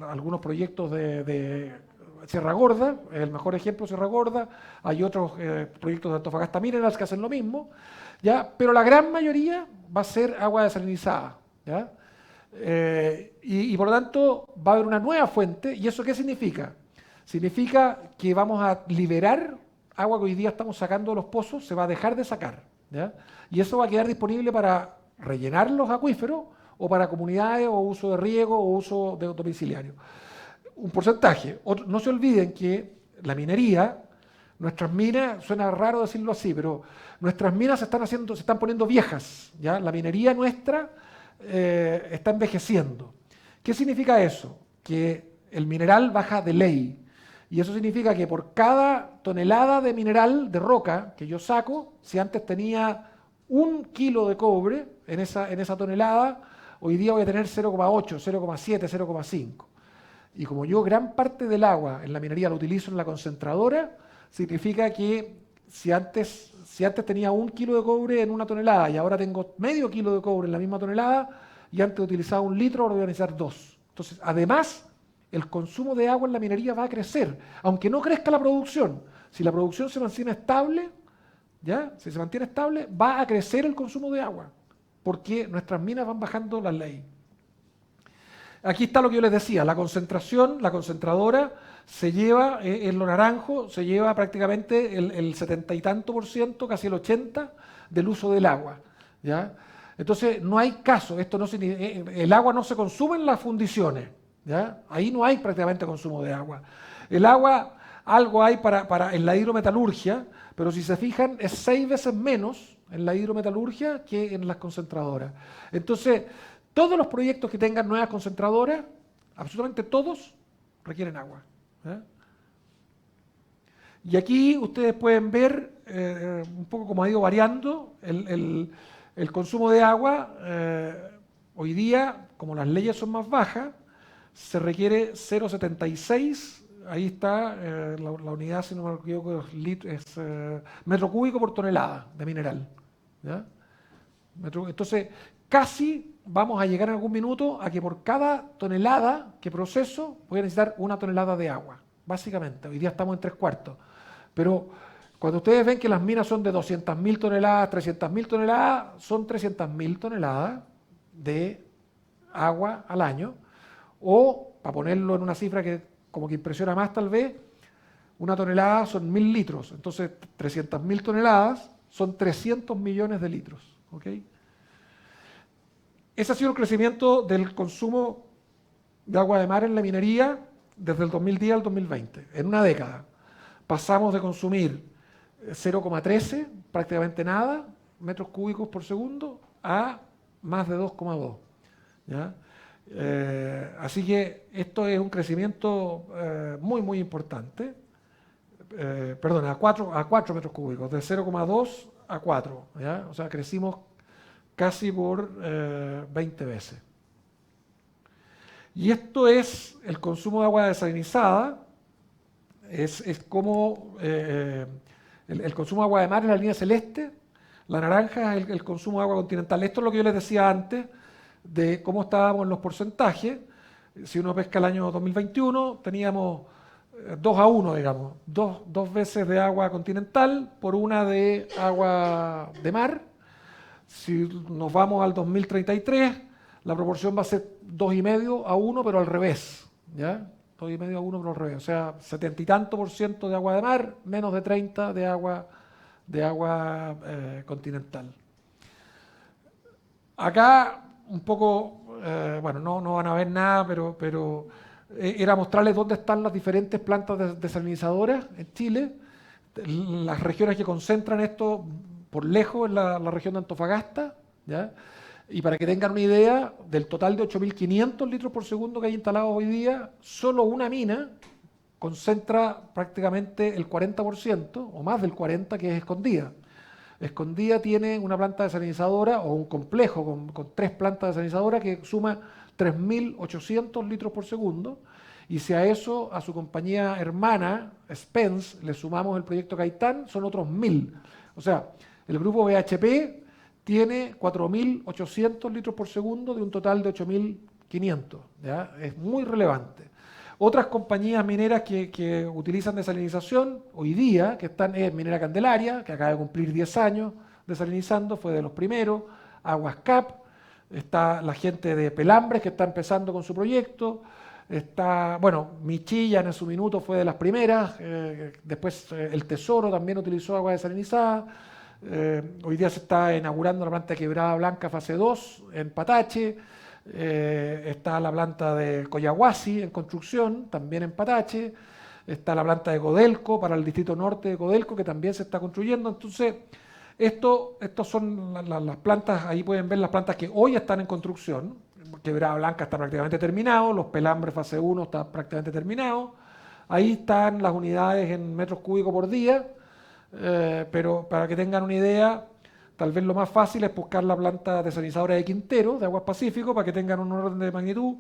B: algunos proyectos de Sierra Gorda, el mejor ejemplo Sierra Gorda, hay otros proyectos de Antofagasta Minerals que hacen lo mismo, ¿ya? Pero la gran mayoría va a ser agua desalinizada, ¿ya? Y por lo tanto va a haber una nueva fuente. ¿Y eso qué significa? Significa que vamos a liberar agua que hoy día estamos sacando de los pozos, se va a dejar de sacar, ¿ya? Y eso va a quedar disponible para rellenar los acuíferos o para comunidades o uso de riego o uso de domiciliario. Un porcentaje. No se olviden que la minería, nuestras minas, suena raro decirlo así, pero nuestras minas se están poniendo viejas, ¿ya? La minería nuestra está envejeciendo. ¿Qué significa eso? Que el mineral baja de ley. Y eso significa que por cada tonelada de mineral, de roca, que yo saco, si antes tenía 1 kilo de cobre en esa tonelada, hoy día voy a tener 0,8, 0,7, 0,5. Y como yo gran parte del agua en la minería lo utilizo en la concentradora, significa que si antes tenía 1 kilo de cobre en una tonelada y ahora tengo medio kilo de cobre en la misma tonelada, y antes utilizaba 1 litro, ahora voy a necesitar 2. Entonces, además, el consumo de agua en la minería va a crecer, aunque no crezca la producción. Si la producción se mantiene estable, ¿ya? Si se mantiene estable, va a crecer el consumo de agua, porque nuestras minas van bajando la ley. Aquí está lo que yo les decía, la concentración, la concentradora se lleva, en lo naranjo, se lleva prácticamente el 70 y tanto por ciento, casi el 80% del uso del agua, ¿ya? Entonces no hay caso, esto no el agua no se consume en las fundiciones, ¿ya? Ahí no hay prácticamente consumo de agua. El agua, algo hay en la hidrometalurgia, pero si se fijan es 6 veces menos en la hidrometalurgia que en las concentradoras. Entonces, todos los proyectos que tengan nuevas concentradoras, absolutamente todos, requieren agua, ¿eh? Y aquí ustedes pueden ver un poco cómo ha ido variando el consumo de agua. Hoy día, como las leyes son más bajas, se requiere 0,76, ahí está la unidad, si no me equivoco, es metro cúbico por tonelada de mineral, ¿ya? Entonces, casi vamos a llegar en algún minuto a que por cada tonelada que proceso voy a necesitar 1 tonelada de agua, básicamente. Hoy día estamos en 3/4. Pero cuando ustedes ven que las minas son de 200.000 toneladas, 300.000 toneladas, son 300.000 toneladas de agua al año. O, para ponerlo en una cifra que como que impresiona más tal vez, 1 tonelada son 1.000 litros. Entonces, 300.000 toneladas son 300 millones de litros, ¿ok? Ese ha sido el crecimiento del consumo de agua de mar en la minería desde el 2010 al 2020, en una década. Pasamos de consumir 0,13, prácticamente nada, metros cúbicos por segundo, a más de 2,2. ¿Ya? Así que esto es un crecimiento muy, muy importante. Perdón, a 4 metros cúbicos, de 0,2 a 4. ¿Ya? O sea, crecimos casi por 20 veces. Y esto es el consumo de agua desalinizada, es como el consumo de agua de mar en la línea celeste, la naranja es el consumo de agua continental. Esto es lo que yo les decía antes, de cómo estábamos en los porcentajes. Si uno pesca el año 2021, teníamos 2-1, digamos, dos veces de agua continental por 1 de agua de mar. Si nos vamos al 2033, la proporción va a ser 2,5-1, pero al revés, ¿ya? 2,5-1, pero al revés. O sea, 70 y tanto % de agua de mar, menos de 30 de agua continental. Acá, un poco, bueno, no van a ver nada, pero era mostrarles dónde están las diferentes plantas desalinizadoras en Chile. Las regiones que concentran esto por lejos es la región de Antofagasta, ¿ya? Y para que tengan una idea, del total de 8.500 litros por segundo que hay instalados hoy día, solo una mina concentra prácticamente el 40%, o más del 40%, que es Escondida. Escondida tiene una planta desalinizadora, o un complejo con 3 plantas desalinizadoras, que suma 3.800 litros por segundo, y si a eso, a su compañía hermana, Spence, le sumamos el proyecto Caitán, son otros 1.000. O sea, el grupo BHP tiene 4.800 litros por segundo de un total de 8.500. ¿Ya? Es muy relevante. Otras compañías mineras que utilizan desalinización hoy día, que están, es Minera Candelaria, que acaba de cumplir 10 años desalinizando, fue de los primeros, Aguas Cap, está la gente de Pelambres que está empezando con su proyecto, está, bueno, Michillan en su minuto fue de las primeras, después el Tesoro también utilizó agua desalinizada. Hoy día se está inaugurando la planta de Quebrada Blanca fase 2 en Patache, está la planta de Coyahuasi en construcción, también en Patache, está la planta de Codelco para el distrito norte de Codelco, que también se está construyendo. Entonces, estos son las plantas, ahí pueden ver las plantas que hoy están en construcción. Quebrada Blanca está prácticamente terminado, los Pelambres fase 1 está prácticamente terminado, ahí están las unidades en metros cúbicos por día. Pero para que tengan una idea, tal vez lo más fácil es buscar la planta desalinizadora de Quintero, de Aguas Pacífico, para que tengan un orden de magnitud.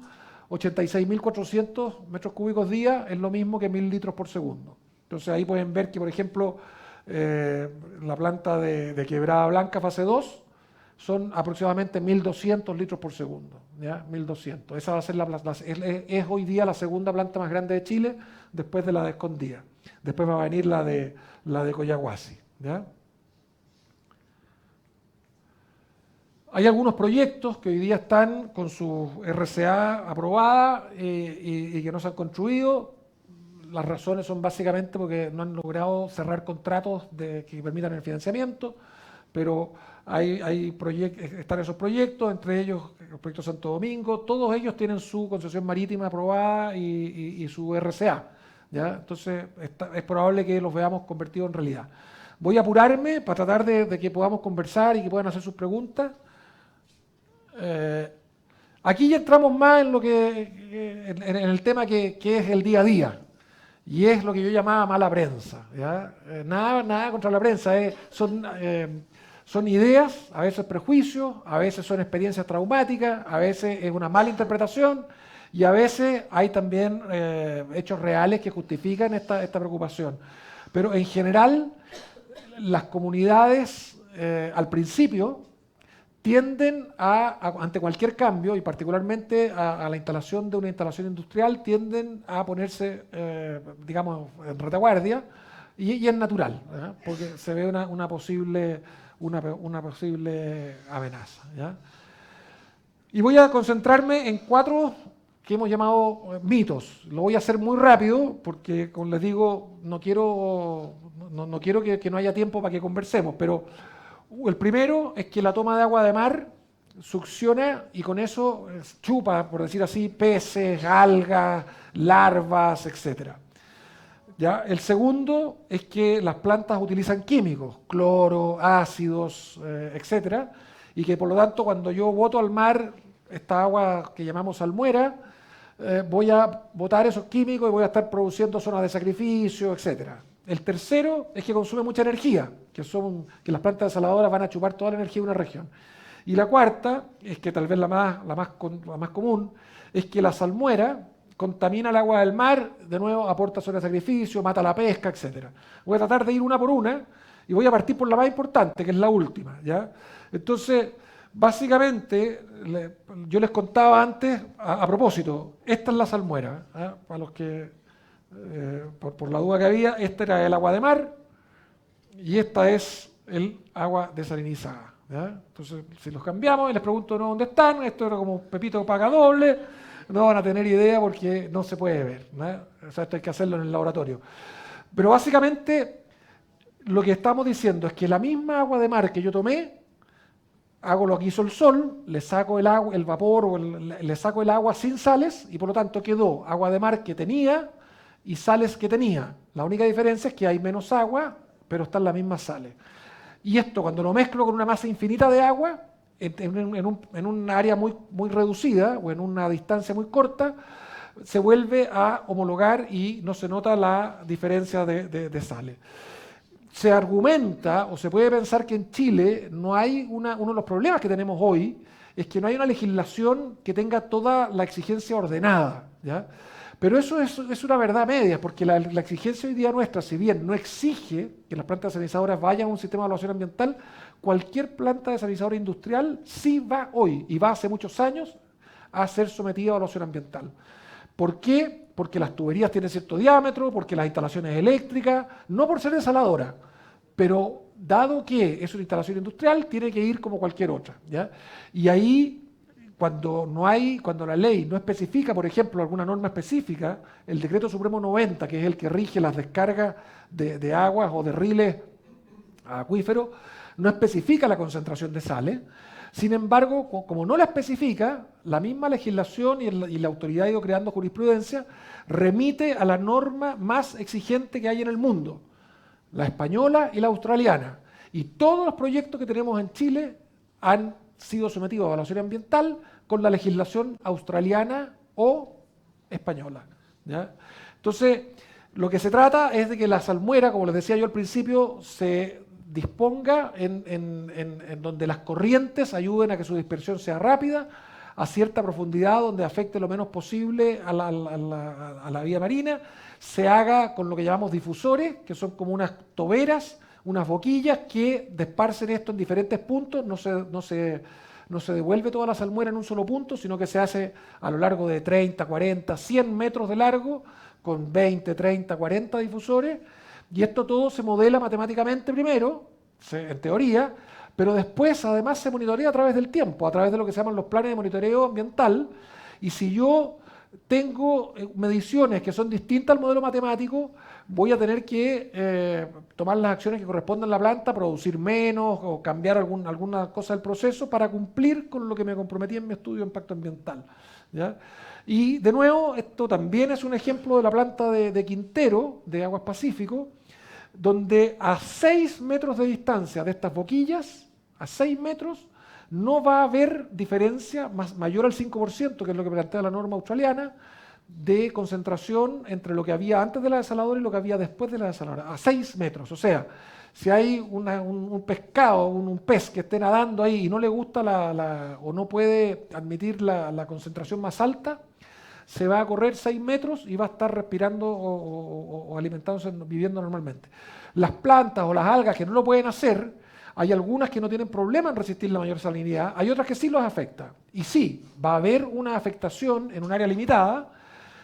B: 86.400 metros cúbicos día es lo mismo que 1.000 litros por segundo. Entonces ahí pueden ver que, por ejemplo, la planta de Quebrada Blanca fase 2 son aproximadamente 1.200 litros por segundo, ¿ya? 1.200. Esa va a ser es hoy día la segunda planta más grande de Chile, después de la de Escondida. Después va a venir la de Collahuasi, ¿ya? Hay algunos proyectos que hoy día están con su RCA aprobada y que no se han construido. Las razones son básicamente porque no han logrado cerrar contratos que permitan el financiamiento, pero están esos proyectos, entre ellos el proyecto Santo Domingo. Todos ellos tienen su concesión marítima aprobada y su RCA, ¿ya? Entonces es probable que los veamos convertidos en realidad. Voy a apurarme para tratar de que podamos conversar y que puedan hacer sus preguntas. Aquí ya entramos más en en el tema que es el día a día, y es lo que yo llamaba mala prensa, ¿ya? Nada contra la prensa, son ideas, a veces prejuicios, a veces son experiencias traumáticas, a veces es una mala interpretación y a veces hay también hechos reales que justifican esta preocupación. Pero en general, las comunidades al principio tienden ante cualquier cambio, y particularmente a la instalación de una instalación industrial, tienden a ponerse, digamos, en retaguardia, y es natural, ¿ya? Porque se ve una posible amenaza, ¿ya? Y voy a concentrarme en 4 que hemos llamado mitos. Lo voy a hacer muy rápido porque, como les digo, no quiero que no haya tiempo para que conversemos, pero el primero es que la toma de agua de mar succiona y con eso chupa, por decir así, peces, algas, larvas, etc. ¿Ya? El segundo es que las plantas utilizan químicos, cloro, ácidos, etc. Y que por lo tanto cuando yo boto al mar esta agua que llamamos salmuera, voy a botar esos químicos y voy a estar produciendo zonas de sacrificio, etc. El tercero es que consume mucha energía, que las plantas desaladoras van a chupar toda la energía de una región. Y la cuarta, es que tal vez la más común, es que la salmuera contamina el agua del mar, de nuevo aporta zonas de sacrificio, mata la pesca, etc. Voy a tratar de ir una por una y voy a partir por la más importante, que es la última, ¿ya? Entonces, básicamente, yo les contaba antes, a propósito, esta es la salmuera, ¿eh? Para los que... por la duda que había, este era el agua de mar y esta es el agua desalinizada, ¿ya? Entonces, si los cambiamos y les pregunto ¿no? dónde están, esto era como Pepito paga doble, no van a tener idea porque no se puede ver, ¿no? O sea, esto hay que hacerlo en el laboratorio. Pero básicamente lo que estamos diciendo es que la misma agua de mar que yo tomé, hago lo que hizo el sol, le saco el agua, el vapor, le saco el agua sin sales y por lo tanto quedó agua de mar que tenía y sales que tenía. La única diferencia es que hay menos agua, pero están las mismas sales. Y esto, cuando lo mezclo con una masa infinita de agua, en un área muy reducida o en una distancia muy corta, se vuelve a homologar y no se nota la diferencia de sales. Se argumenta o se puede pensar que en Chile no hay uno de los problemas que tenemos hoy, es que no hay una legislación que tenga toda la exigencia ordenada, ¿ya? Pero eso es una verdad media, porque la exigencia hoy día nuestra, si bien no exige que las plantas desalizadoras vayan a un sistema de evaluación ambiental, cualquier planta desalinizadora industrial sí va hoy, y va hace muchos años, a ser sometida a evaluación ambiental. ¿Por qué? Porque las tuberías tienen cierto diámetro, porque las instalaciones eléctricas, no por ser desaladora, pero dado que es una instalación industrial, tiene que ir como cualquier otra, ¿ya? Y ahí... Cuando la ley no especifica, por ejemplo, alguna norma específica, el Decreto Supremo 90, que es el que rige las descargas de aguas o de riles a acuíferos, no especifica la concentración de sales. Sin embargo, como no la especifica, la misma legislación y la autoridad ha ido creando jurisprudencia, remite a la norma más exigente que hay en el mundo, la española y la australiana. Y todos los proyectos que tenemos en Chile han sido sometidos a evaluación ambiental con la legislación australiana o española, ¿ya? Entonces, lo que se trata es de que la salmuera, como les decía yo al principio, se disponga en donde las corrientes ayuden a que su dispersión sea rápida, a cierta profundidad donde afecte lo menos posible a la vía marina, se haga con lo que llamamos difusores, que son como unas toberas unas boquillas que desparcen esto en diferentes puntos, no se devuelve toda la salmuera en un solo punto, sino que se hace a lo largo de 30, 40, 100 metros de largo, con 20, 30, 40 difusores, y esto todo se modela matemáticamente primero, en teoría, pero después además se monitorea a través del tiempo, a través de lo que se llaman los planes de monitoreo ambiental, y si yo tengo mediciones que son distintas al modelo matemático, voy a tener que tomar las acciones que correspondan a la planta, producir menos o cambiar alguna cosa del proceso para cumplir con lo que me comprometí en mi estudio de impacto ambiental, ¿ya? Y de nuevo, esto también es un ejemplo de la planta de Quintero, de Aguas Pacífico, donde a 6 metros de distancia de estas boquillas, a 6 metros, no va a haber diferencia mayor al 5%, que es lo que plantea la norma australiana, de concentración entre lo que había antes de la desaladora y lo que había después de la desaladora, a 6 metros. O sea, si hay un pescado, un pez que esté nadando ahí y no le gusta o no puede admitir la concentración más alta, se va a correr 6 metros y va a estar respirando o alimentándose, viviendo normalmente. Las plantas o las algas que no lo pueden hacer, hay algunas que no tienen problema en resistir la mayor salinidad, hay otras que sí los afecta. Y sí, va a haber una afectación en un área limitada,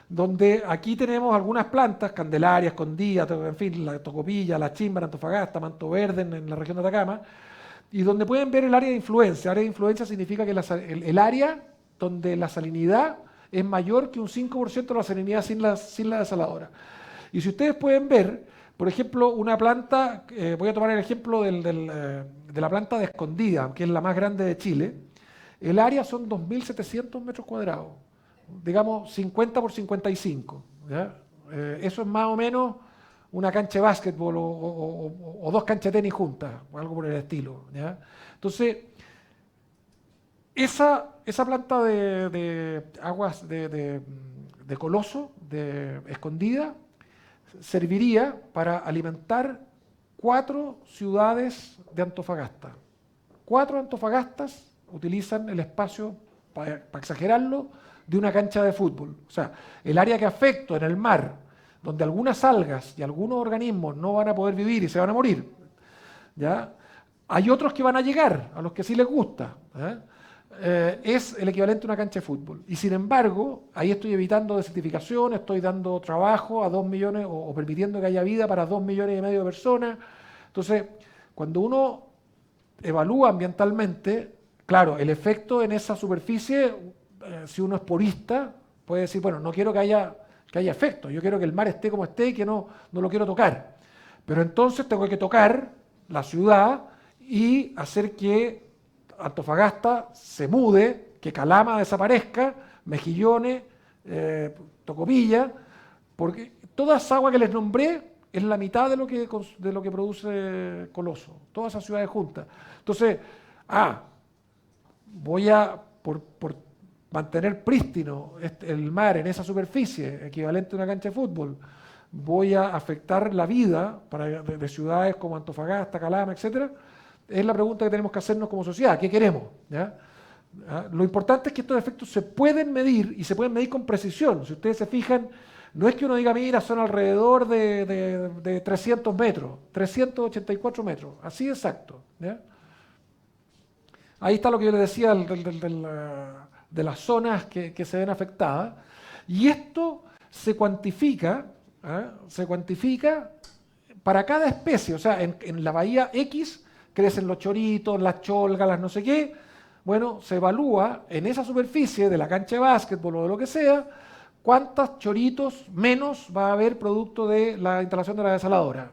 B: donde aquí tenemos algunas plantas, Candelaria, Escondida, en fin, la Tocopilla, la Chimba, Antofagasta, Manto Verde en la región de Atacama, y donde pueden ver el área de influencia. Área de influencia significa que el área donde la salinidad es mayor que un 5% de la salinidad sin la desaladora. Y si ustedes pueden ver, por ejemplo, una planta, voy a tomar el ejemplo de la planta de Escondida, que es la más grande de Chile, el área son 2.700 metros cuadrados, digamos 50 por 55. ¿Ya? Eso es más o menos una cancha de básquetbol o 2 canchas de tenis juntas, o algo por el estilo. ¿Ya? Entonces, esa planta de aguas de Coloso, de Escondida, serviría para alimentar 4 ciudades de Antofagasta. 4 Antofagastas utilizan el espacio, para exagerarlo, de una cancha de fútbol. O sea, el área que afecto en el mar, donde algunas algas y algunos organismos no van a poder vivir y se van a morir, ¿ya? Hay otros que van a llegar, a los que sí les gusta, ¿ya? Es el equivalente a una cancha de fútbol. Y sin embargo, ahí estoy evitando desertificación, estoy dando trabajo a 2 millones o permitiendo que haya vida para 2,5 millones de personas. Entonces, cuando uno evalúa ambientalmente, claro, el efecto en esa superficie, si uno es purista, puede decir, bueno, no quiero que haya efecto, yo quiero que el mar esté como esté y que no lo quiero tocar. Pero entonces tengo que tocar la ciudad y hacer que Antofagasta se mude, que Calama desaparezca, Mejillones, Tocopilla, porque toda esa agua que les nombré es la mitad de lo que produce Coloso, todas esas ciudades juntas. Entonces, voy a, por mantener prístino el mar en esa superficie, equivalente a una cancha de fútbol, voy a afectar la vida de ciudades como Antofagasta, Calama, etcétera. Es la pregunta que tenemos que hacernos como sociedad. ¿Qué queremos? ¿Ya? Lo importante es que estos efectos se pueden medir y se pueden medir con precisión. Si ustedes se fijan, no es que uno diga, mira, son alrededor de 300 metros, 384 metros, así exacto. ¿Ya? Ahí está lo que yo les decía de las zonas que se ven afectadas. Y esto se cuantifica para cada especie. O sea, en la bahía X crecen los choritos, las cholgas, las no sé qué. Bueno, se evalúa en esa superficie de la cancha de básquetbol o de lo que sea, cuántos choritos menos va a haber producto de la instalación de la desaladora.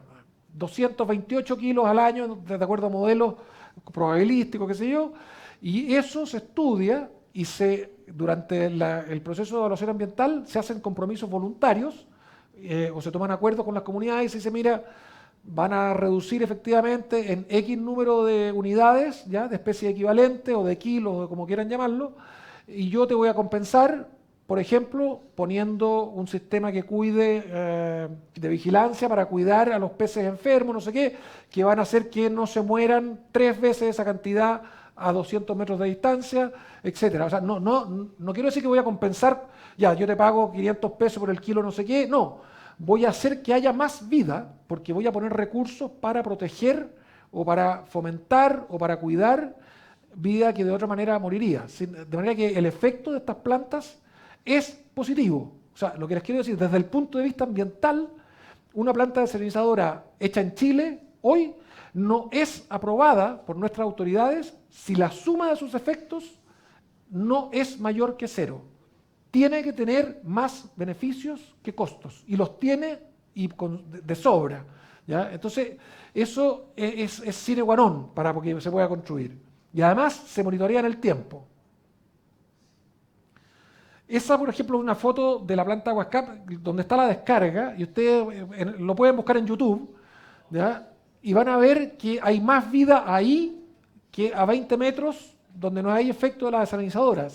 B: 228 kilos al año, de acuerdo a modelos probabilísticos, qué sé yo, y eso se estudia y durante el proceso de evaluación ambiental se hacen compromisos voluntarios o se toman acuerdos con las comunidades y se dice, mira, van a reducir efectivamente en X número de unidades, ¿ya? De especie equivalente o de kilos, o como quieran llamarlo, y yo te voy a compensar, por ejemplo, poniendo un sistema que cuide de vigilancia para cuidar a los peces enfermos, no sé qué, que van a hacer que no se mueran 3 veces esa cantidad a 200 metros de distancia, etcétera. O sea, no quiero decir que voy a compensar, ya, yo te pago 500 pesos por el kilo no sé qué, no. voy a hacer que haya más vida, porque voy a poner recursos para proteger o para fomentar o para cuidar vida que de otra manera moriría. De manera que el efecto de estas plantas es positivo. O sea, lo que les quiero decir, desde el punto de vista ambiental, una planta desalinizadora hecha en Chile hoy no es aprobada por nuestras autoridades si la suma de sus efectos no es mayor que cero. Tiene que tener más beneficios que costos, y los tiene de sobra, ¿ya? Entonces, eso es sine qua non para que se pueda construir. Y además se monitorea en el tiempo. Esa, por ejemplo, es una foto de la planta Huascap, donde está la descarga, y ustedes lo pueden buscar en YouTube, ¿ya? Y van a ver que hay más vida ahí que a 20 metros, donde no hay efecto de la desalinizadora.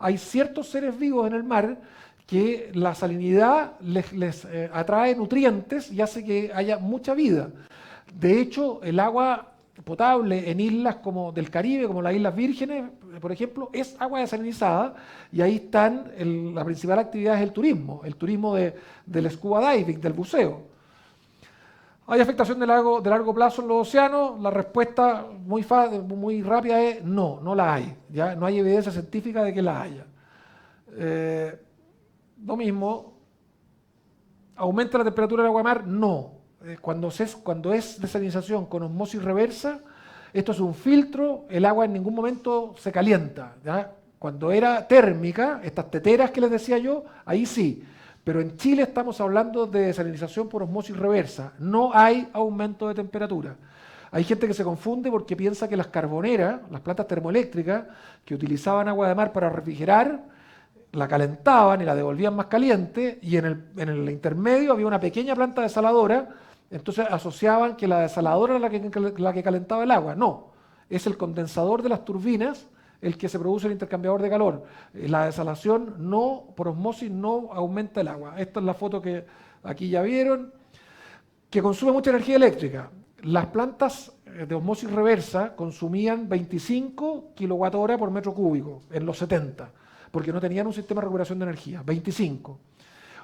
B: Hay ciertos seres vivos en el mar que la salinidad les atrae nutrientes y hace que haya mucha vida. De hecho, el agua potable en islas como del Caribe, como las Islas Vírgenes, por ejemplo, es agua desalinizada, y ahí la principal actividad es el turismo del scuba diving, del buceo. ¿Hay afectación de largo plazo en los océanos? La respuesta muy rápida es no, no la hay. ¿Ya? No hay evidencia científica de que la haya. Lo mismo, ¿aumenta la temperatura del agua de mar? No. Cuando es desalinización con osmosis reversa, esto es un filtro, el agua en ningún momento se calienta, ¿ya? Cuando era térmica, estas teteras que les decía yo, ahí sí. Pero en Chile estamos hablando de desalinización por osmosis reversa. No hay aumento de temperatura. Hay gente que se confunde porque piensa que las carboneras, las plantas termoeléctricas, que utilizaban agua de mar para refrigerar, la calentaban y la devolvían más caliente, y en el intermedio había una pequeña planta desaladora, entonces asociaban que la desaladora era la que calentaba el agua. No, es el condensador de las turbinas el que se produce el intercambiador de calor. La desalación por osmosis no aumenta el agua. Esta es la foto que aquí ya vieron, que consume mucha energía eléctrica. Las plantas de osmosis reversa consumían 25 kWh por metro cúbico en los 70, porque no tenían un sistema de recuperación de energía, 25.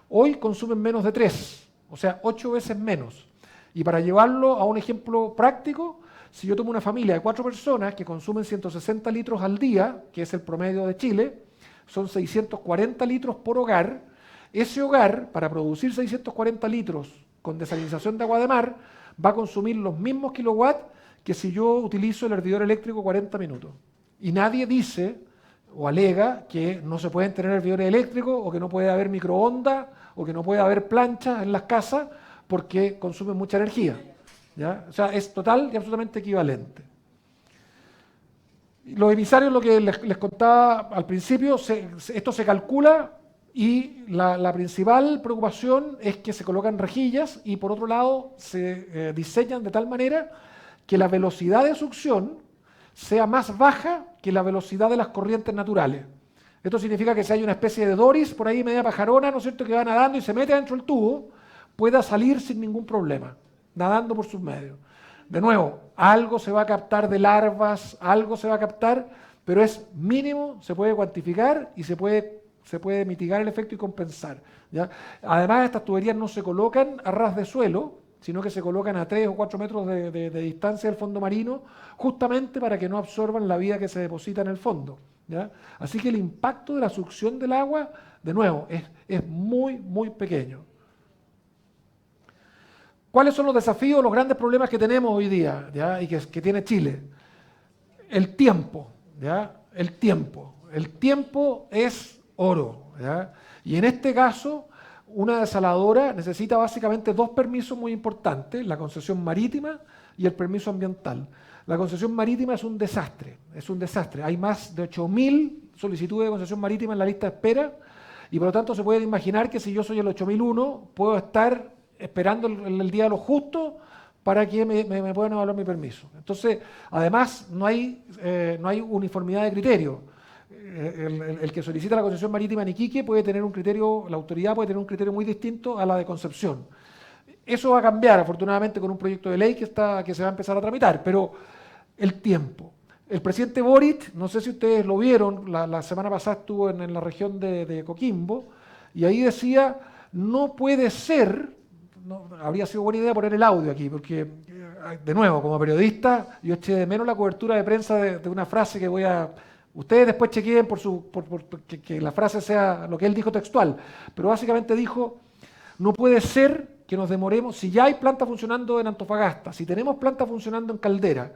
B: Hoy consumen menos de 3, o sea, 8 veces menos. Y para llevarlo a un ejemplo práctico, si yo tomo una familia de 4 personas que consumen 160 litros al día, que es el promedio de Chile, son 640 litros por hogar. Ese hogar, para producir 640 litros con desalinización de agua de mar, va a consumir los mismos kilowatts que si yo utilizo el hervidor eléctrico 40 minutos. Y nadie dice o alega que no se pueden tener hervidores eléctricos, o que no puede haber microondas, o que no puede haber planchas en las casas porque consumen mucha energía, ¿ya? O sea, es total y absolutamente equivalente. Los emisarios, lo que les contaba al principio, esto se calcula, y la principal preocupación es que se colocan rejillas y por otro lado se diseñan de tal manera que la velocidad de succión sea más baja que la velocidad de las corrientes naturales. Esto significa que si hay una especie de Doris por ahí, media pajarona, ¿no es cierto?, que va nadando y se mete dentro del tubo, pueda salir sin ningún problema, nadando por sus medios. De nuevo, algo se va a captar de larvas, algo se va a captar, pero es mínimo, se puede cuantificar y se puede mitigar el efecto y compensar, ¿ya? Además, estas tuberías no se colocan a ras de suelo, sino que se colocan a 3 o 4 metros de distancia del fondo marino, justamente para que no absorban la vida que se deposita en el fondo, ¿ya? Así que el impacto de la succión del agua, de nuevo, es muy, muy pequeño. ¿Cuáles son los desafíos, los grandes problemas que tenemos hoy día, ¿ya?, y que tiene Chile? El tiempo, ¿ya? El tiempo. El tiempo es oro, ¿ya? Y en este caso, una desaladora necesita básicamente 2 permisos muy importantes: la concesión marítima y el permiso ambiental. La concesión marítima es un desastre, Hay más de 8.000 solicitudes de concesión marítima en la lista de espera, y por lo tanto se pueden imaginar que si yo soy el 8001, puedo estar esperando el día de lo justo para que me puedan evaluar mi permiso. Entonces, además, no hay uniformidad de criterio. El que solicita la concesión marítima en Iquique puede tener un criterio, la autoridad puede tener un criterio muy distinto a la de Concepción. Eso va a cambiar, afortunadamente, con un proyecto de ley que se va a empezar a tramitar, pero el tiempo. El presidente Boric, no sé si ustedes lo vieron, la semana pasada estuvo en la región de Coquimbo, y ahí decía: no puede ser, no, habría sido buena idea poner el audio aquí, porque, de nuevo, como periodista, yo eché de menos la cobertura de prensa de una frase que voy a... Ustedes después chequeen que la frase sea lo que él dijo textual, pero básicamente dijo, no puede ser que nos demoremos, si ya hay planta funcionando en Antofagasta, si tenemos planta funcionando en Caldera,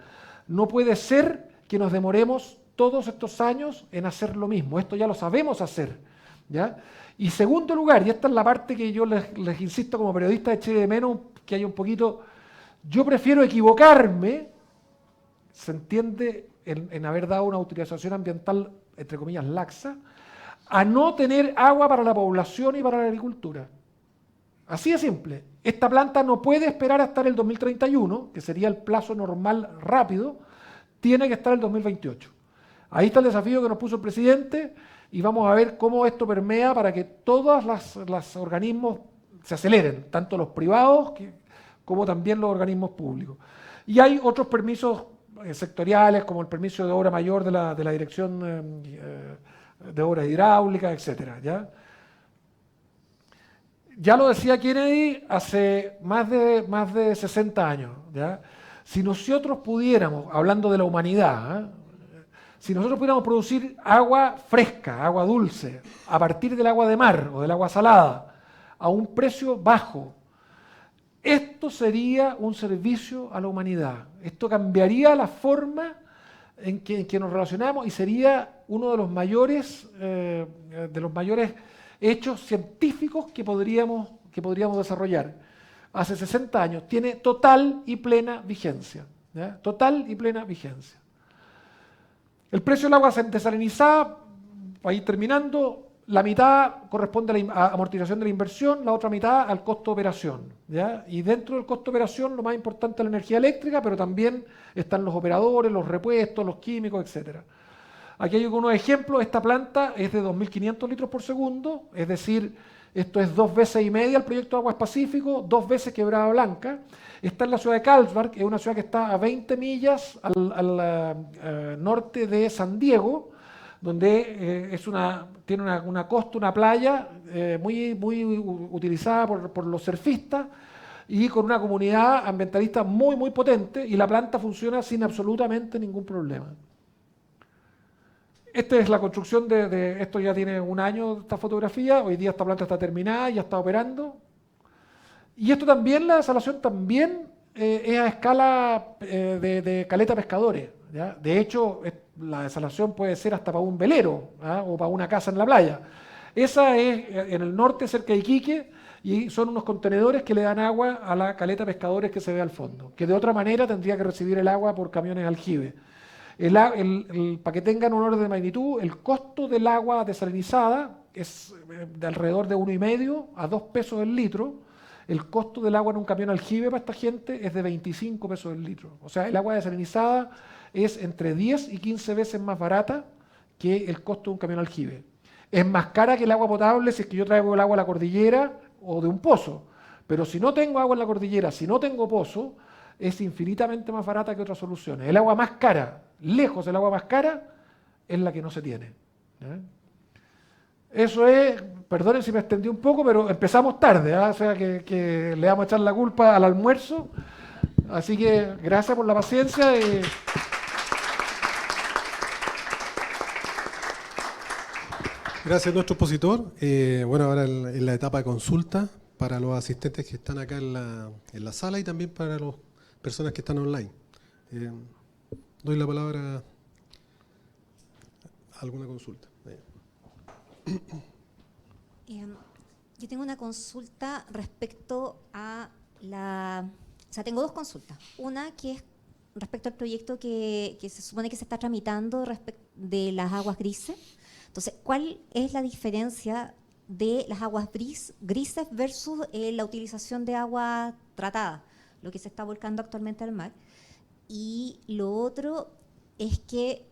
B: no puede ser que nos demoremos todos estos años en hacer lo mismo. Esto ya lo sabemos hacer, ¿ya? Y segundo lugar, y esta es la parte que yo les insisto como periodista, eché de menos que haya un poquito, yo prefiero equivocarme, se entiende, en haber dado una utilización ambiental, entre comillas, laxa, a no tener agua para la población y para la agricultura. Así de simple. Esta planta no puede esperar hasta el 2031, que sería el plazo normal rápido, tiene que estar el 2028. Ahí está el desafío que nos puso el presidente y vamos a ver cómo esto permea para que todos los organismos se aceleren, tanto los privados como también los organismos públicos. Y hay otros permisos sectoriales, como el permiso de obra mayor de la Dirección de Obras Hidráulicas, etcétera, ¿ya? Ya lo decía Kennedy hace más de 60 años, ¿ya? Si nosotros pudiéramos, hablando de la humanidad, si nosotros pudiéramos producir agua fresca, agua dulce, a partir del agua de mar o del agua salada, a un precio bajo, esto sería un servicio a la humanidad. Esto cambiaría la forma en que nos relacionamos y sería uno de los mayores hechos científicos que podríamos desarrollar. Hace 60 años tiene total y plena vigencia, ¿ya? Total y plena vigencia. El precio del agua desalinizada, para ir terminando, la mitad corresponde a la amortización de la inversión, la otra mitad al costo de operación, ¿ya? Y dentro del costo de operación lo más importante es la energía eléctrica, pero también están los operadores, los repuestos, los químicos, etcétera. Aquí hay unos ejemplos. Esta planta es de 2.500 litros por segundo, es decir, esto es 2 veces y media el proyecto de Aguas Pacífico, 2 veces Quebrada Blanca. Está en la ciudad de Carlsbad, que es una ciudad que está a 20 millas al norte de San Diego, donde tiene una costa, una playa muy utilizada por los surfistas y con una comunidad ambientalista muy potente, y la planta funciona sin absolutamente ningún problema. Esta es la construcción esto ya tiene un año, esta fotografía. Hoy día esta planta está terminada y ya está operando. Y esto también, la desalación también es a escala de caleta pescadores, ¿ya? De hecho, la desalación puede ser hasta para un velero, ¿ya? O para una casa en la playa. Esa es en el norte, cerca de Iquique, y son unos contenedores que le dan agua a la caleta pescadores que se ve al fondo, que de otra manera tendría que recibir el agua por camiones aljibe. Para que tengan un orden de magnitud, el costo del agua desalinizada es de alrededor de 1,5 a 2 pesos el litro. El costo del agua en un camión aljibe para esta gente es de 25 pesos el litro. O sea, el agua desalinizada es entre 10 y 15 veces más barata que el costo de un camión aljibe. Es más cara que el agua potable si es que yo traigo el agua a la cordillera o de un pozo. Pero si no tengo agua en la cordillera, si no tengo pozo, es infinitamente más barata que otras soluciones. El agua más cara, lejos el agua más cara, es la que no se tiene, ¿eh? Eso es, perdonen si me extendí un poco, pero empezamos tarde, ¿eh? O sea que le vamos a echar la culpa al almuerzo. Así que gracias por la paciencia.
C: Gracias a nuestro expositor. Bueno, ahora en la etapa de consulta para los asistentes que están acá en la sala y también para las personas que están online. Doy la palabra a alguna consulta.
D: Yo tengo una consulta respecto a o sea, tengo dos consultas. Una que es respecto al proyecto que se supone que se está tramitando respecto de las aguas grises. Entonces, ¿cuál es la diferencia de las aguas grises versus la utilización de agua tratada, lo que se está volcando actualmente al mar? Y lo otro es que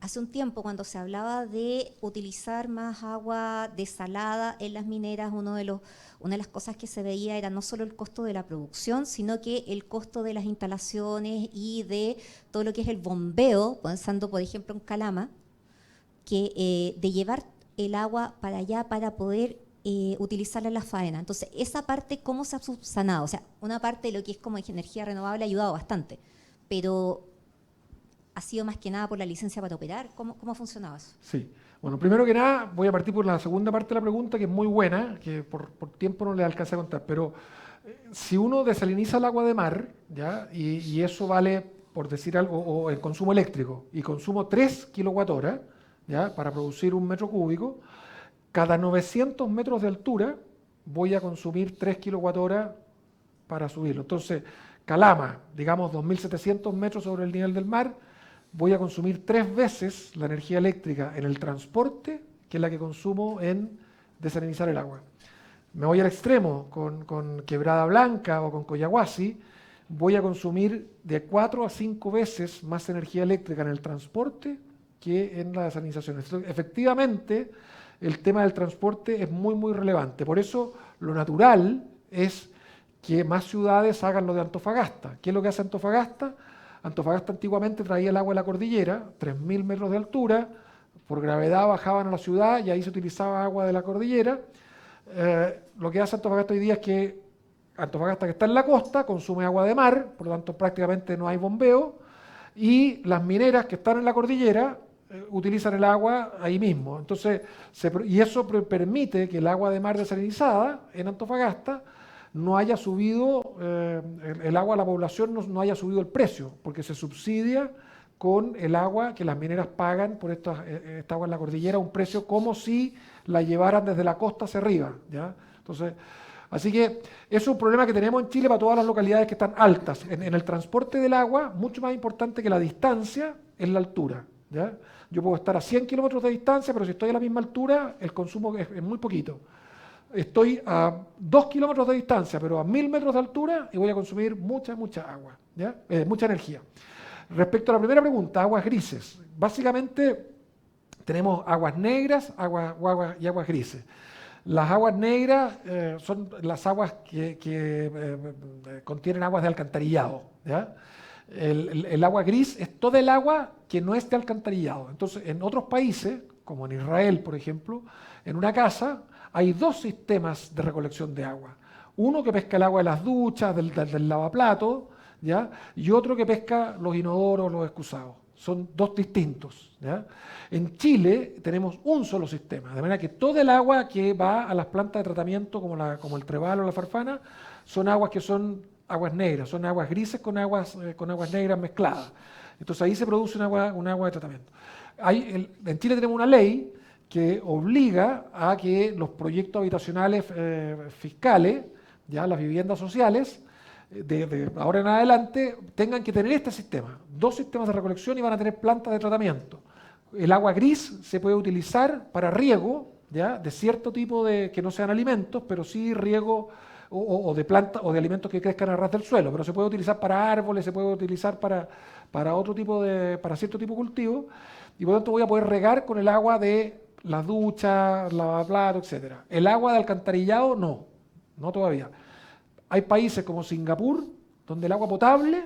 D: hace un tiempo, cuando se hablaba de utilizar más agua desalada en las mineras, una de las cosas que se veía era no solo el costo de la producción, sino que el costo de las instalaciones y de todo lo que es el bombeo, pensando por ejemplo en Calama, de llevar el agua para allá para poder utilizarla en la faena. Entonces, esa parte, ¿cómo se ha subsanado? O sea, una parte de lo que es como energía renovable ha ayudado bastante, pero ¿ha sido más que nada por la licencia para operar? ¿Cómo ha funcionado eso?
B: Sí. Bueno, primero que nada, voy a partir por la segunda parte de la pregunta, que es muy buena, que por tiempo no le alcancé a contar, pero si uno desaliniza el agua de mar, ¿ya? Y eso vale, por decir algo, o el consumo eléctrico, y consumo 3 kilowatt-hora, ¿ya? Para producir un metro cúbico, cada 900 metros de altura voy a consumir 3 kilowatt-hora para subirlo. Entonces, Calama, digamos 2.700 metros sobre el nivel del mar, voy a consumir 3 veces la energía eléctrica en el transporte que la que consumo en desalinizar el agua. Me voy al extremo, con Quebrada Blanca o con Collahuasi, voy a consumir de 4 a 5 veces más energía eléctrica en el transporte que en la desalinización. Entonces, efectivamente, el tema del transporte es muy, muy relevante. Por eso, lo natural es que más ciudades hagan lo de Antofagasta. ¿Qué es lo que hace Antofagasta? Antofagasta antiguamente traía el agua de la cordillera, 3.000 metros de altura, por gravedad bajaban a la ciudad y ahí se utilizaba agua de la cordillera. Lo que hace Antofagasta hoy día es que Antofagasta, que está en la costa, consume agua de mar, por lo tanto prácticamente no hay bombeo, y las mineras que están en la cordillera utilizan el agua ahí mismo. Entonces, y eso permite que el agua de mar desalinizada en Antofagasta no haya subido, el agua a la población no haya subido el precio, porque se subsidia con el agua que las mineras pagan por esta agua en la cordillera, un precio como si la llevaran desde la costa hacia arriba, ¿ya? Entonces, así que eso es un problema que tenemos en Chile para todas las localidades que están altas. En el transporte del agua, mucho más importante que la distancia es la altura, ¿ya? Yo puedo estar a 100 kilómetros de distancia, pero si estoy a la misma altura, el consumo es muy poquito. Estoy a 2 kilómetros de distancia, pero a 1.000 metros de altura y voy a consumir mucha agua, ¿ya? Mucha energía. Respecto a la primera pregunta, aguas grises. Básicamente tenemos aguas negras y aguas grises. Las aguas negras son las aguas que contienen aguas de alcantarillado, ¿ya? El agua gris es toda el agua que no es de alcantarillado. Entonces, en otros países, como en Israel, por ejemplo, en una casa hay 2 sistemas de recolección de agua. Uno que pesca el agua de las duchas, del lavaplatos, ¿ya? Y otro que pesca los inodoros, los excusados. Son 2 distintos, ¿ya? En Chile tenemos un solo sistema, de manera que todo el agua que va a las plantas de tratamiento, como el Trebal o la Farfana, son aguas que son aguas negras, son aguas grises con aguas negras mezcladas. Entonces ahí se produce un agua de tratamiento. En Chile tenemos una ley que obliga a que los proyectos habitacionales fiscales, ya las viviendas sociales, de ahora en adelante, tengan que tener este sistema, 2 sistemas de recolección y van a tener plantas de tratamiento. El agua gris se puede utilizar para riego, ¿ya? De cierto tipo que no sean alimentos, pero sí riego o de plantas o de alimentos que crezcan a ras del suelo, pero se puede utilizar para árboles, se puede utilizar para otro tipo para cierto tipo de cultivo, y por lo tanto voy a poder regar con el agua de las duchas, lavaplatos, etc. El agua de alcantarillado no todavía. Hay países como Singapur, donde el agua potable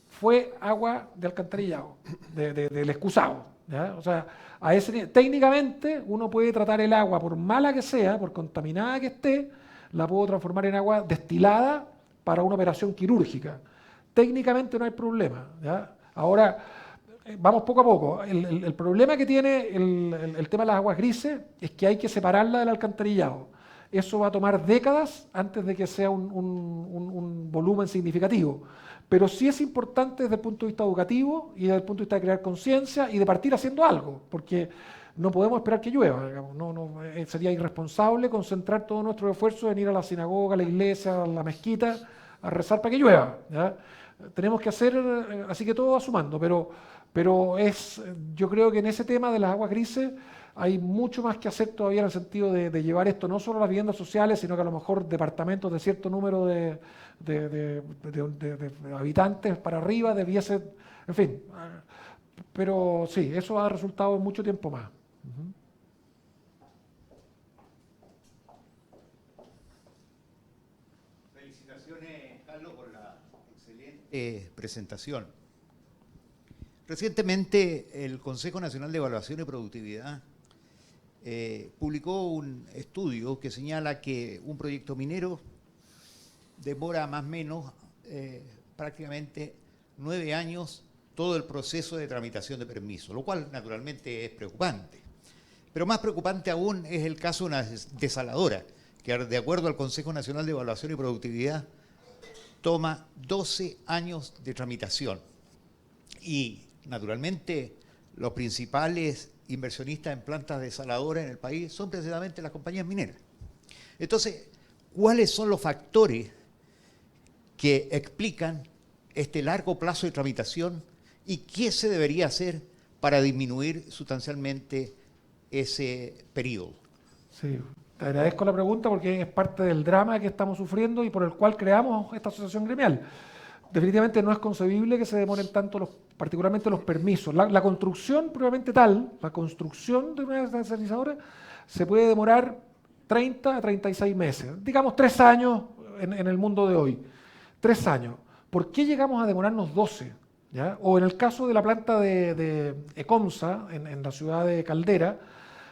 B: fue agua de alcantarillado, del excusado, ¿ya? O sea, técnicamente uno puede tratar el agua, por mala que sea, por contaminada que esté, la puedo transformar en agua destilada para una operación quirúrgica. Técnicamente no hay problema, ¿ya? Ahora, vamos poco a poco. El problema que tiene el tema de las aguas grises es que hay que separarla del alcantarillado. Eso va a tomar décadas antes de que sea un volumen significativo. Pero sí es importante desde el punto de vista educativo y desde el punto de vista de crear conciencia y de partir haciendo algo, porque no podemos esperar que llueva. Digamos. Sería irresponsable concentrar todo nuestro esfuerzo en ir a la sinagoga, a la iglesia, a la mezquita, a rezar para que llueva, ¿ya? Tenemos que hacer, así que todo va sumando, pero yo creo que en ese tema de las aguas grises hay mucho más que hacer todavía en el sentido de llevar esto no solo a las viviendas sociales, sino que a lo mejor departamentos de cierto número de habitantes para arriba debiese, en fin. Pero sí, eso ha resultado en mucho tiempo más.
E: Felicitaciones, Carlos, por la excelente presentación. Recientemente el Consejo Nacional de Evaluación y Productividad publicó un estudio que señala que un proyecto minero demora más o menos prácticamente 9 años todo el proceso de tramitación de permiso, lo cual naturalmente es preocupante. Pero más preocupante aún es el caso de una desaladora, que de acuerdo al Consejo Nacional de Evaluación y Productividad toma 12 años de tramitación. Y naturalmente los principales inversionistas en plantas desaladoras en el país son precisamente las compañías mineras. Entonces, ¿cuáles son los factores que explican este largo plazo de tramitación y qué se debería hacer para disminuir sustancialmente ese periodo?
B: Sí, te agradezco la pregunta porque es parte del drama que estamos sufriendo y por el cual creamos esta asociación gremial. Definitivamente no es concebible que se demoren tanto, particularmente los permisos. La construcción, probablemente tal, la construcción de una desalinizadora se puede demorar 30 a 36 meses, digamos 3 años en el mundo de hoy. 3 años. ¿Por qué llegamos a demorarnos 12? ¿Ya? O en el caso de la planta de Ecomsa, en la ciudad de Caldera,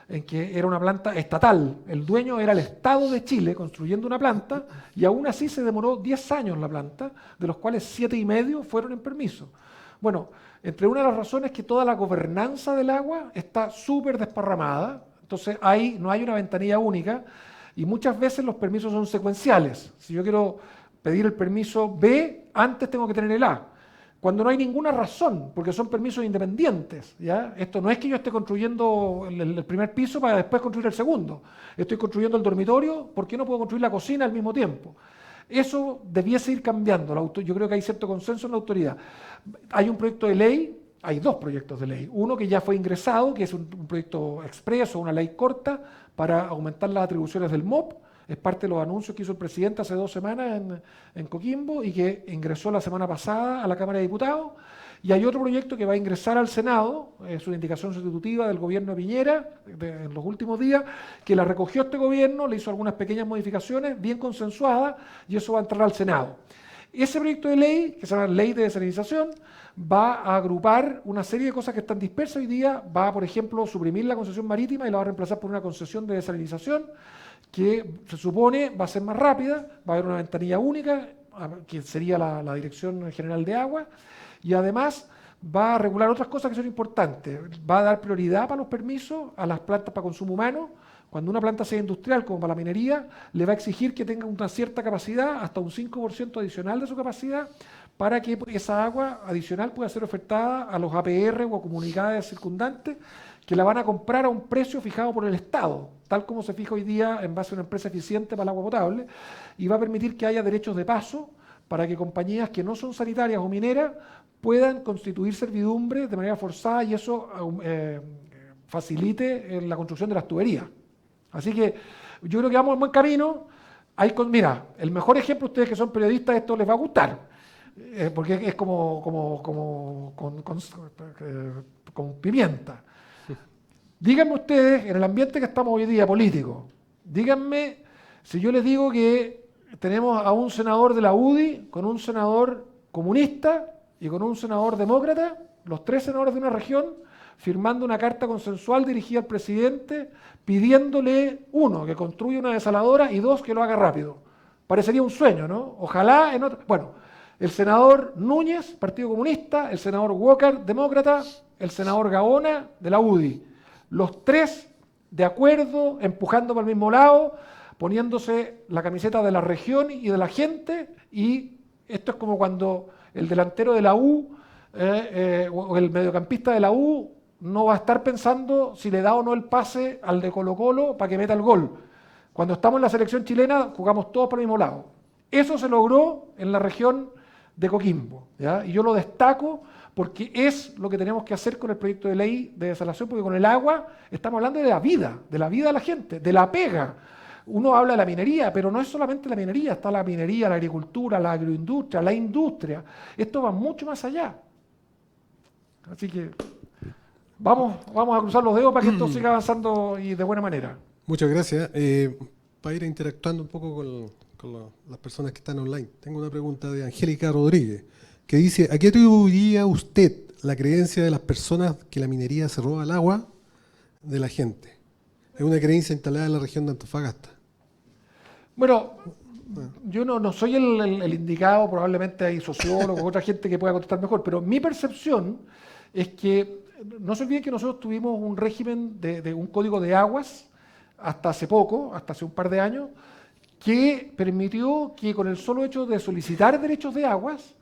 B: en que era una planta estatal. El dueño era el Estado de Chile construyendo una planta y aún así se demoró 10 años la planta, de los cuales 7 y medio fueron en permiso. Bueno, entre una de las razones es que toda la gobernanza del agua está súper desparramada, entonces no hay una ventanilla única y muchas veces los permisos son secuenciales. Si yo quiero pedir el permiso B, antes tengo que tener el A. Cuando no hay ninguna razón, porque son permisos independientes, ¿ya? Esto no es que yo esté construyendo el primer piso para después construir el segundo. Estoy construyendo el dormitorio, ¿por qué no puedo construir la cocina al mismo tiempo? Eso debiese ir cambiando. Yo creo que hay cierto consenso en la autoridad. Hay un proyecto de ley, hay 2 proyectos de ley. Uno que ya fue ingresado, que es un proyecto expreso, una ley corta, para aumentar las atribuciones del MOP. Es parte de los anuncios que hizo el presidente hace 2 semanas en Coquimbo y que ingresó la semana pasada a la Cámara de Diputados. Y hay otro proyecto que va a ingresar al Senado, es una indicación sustitutiva del gobierno de Piñera en los últimos días, que la recogió este gobierno, le hizo algunas pequeñas modificaciones bien consensuadas y eso va a entrar al Senado. Ese proyecto de ley, que se llama Ley de Desalinización, va a agrupar una serie de cosas que están dispersas hoy día. Va, por ejemplo, suprimir la concesión marítima y la va a reemplazar por una concesión de desalinización, que se supone va a ser más rápida, va a haber una ventanilla única, que sería la Dirección General de Agua, y además va a regular otras cosas que son importantes. Va a dar prioridad para los permisos a las plantas para consumo humano. Cuando una planta sea industrial, como para la minería, le va a exigir que tenga una cierta capacidad, hasta un 5% adicional de su capacidad, para que esa agua adicional pueda ser ofertada a los APR o a comunidades circundantes, que la van a comprar a un precio fijado por el Estado, tal como se fija hoy día en base a una empresa eficiente para el agua potable, y va a permitir que haya derechos de paso para que compañías que no son sanitarias o mineras puedan constituir servidumbre de manera forzada y eso facilite la construcción de las tuberías. Así que yo creo que vamos en buen camino. Mira, el mejor ejemplo, ustedes que son periodistas, esto les va a gustar, porque es como con pimienta. Díganme ustedes, en el ambiente que estamos hoy día político, díganme si yo les digo que tenemos a un senador de la UDI, con un senador comunista y con un senador demócrata, los 3 senadores de una región, firmando una carta consensual dirigida al presidente, pidiéndole, 1, que construya una desaladora y 2, que lo haga rápido. Parecería un sueño, ¿no? Ojalá en otro... Bueno, el senador Núñez, Partido Comunista, el senador Walker, demócrata, el senador Gaona, de la UDI. Los 3 de acuerdo, empujando para el mismo lado, poniéndose la camiseta de la región y de la gente, y esto es como cuando el delantero de la U o el mediocampista de la U no va a estar pensando si le da o no el pase al de Colo-Colo para que meta el gol. Cuando estamos en la selección chilena jugamos todos para el mismo lado. Eso se logró en la región de Coquimbo, ¿ya? Y yo lo destaco porque es lo que tenemos que hacer con el proyecto de ley de desalación, porque con el agua estamos hablando de la vida de la gente, de la pega. Uno habla de la minería, pero no es solamente la minería, está la minería, la agricultura, la agroindustria, la industria. Esto va mucho más allá. Así que vamos a cruzar los dedos para que esto siga avanzando y de buena manera.
C: Muchas gracias. Para ir interactuando un poco con las personas que están online, tengo una pregunta de Angélica Rodríguez, que dice, ¿a qué atribuiría usted la creencia de las personas que la minería se roba el agua de la gente? Es una creencia instalada en la región de Antofagasta.
B: Bueno, yo no soy el indicado, probablemente hay sociólogos, otra gente que pueda contestar mejor, pero mi percepción es que no se olviden que nosotros tuvimos un régimen de un código de aguas hasta hace poco, hasta hace un par de años, que permitió que con el solo hecho de solicitar derechos de aguas,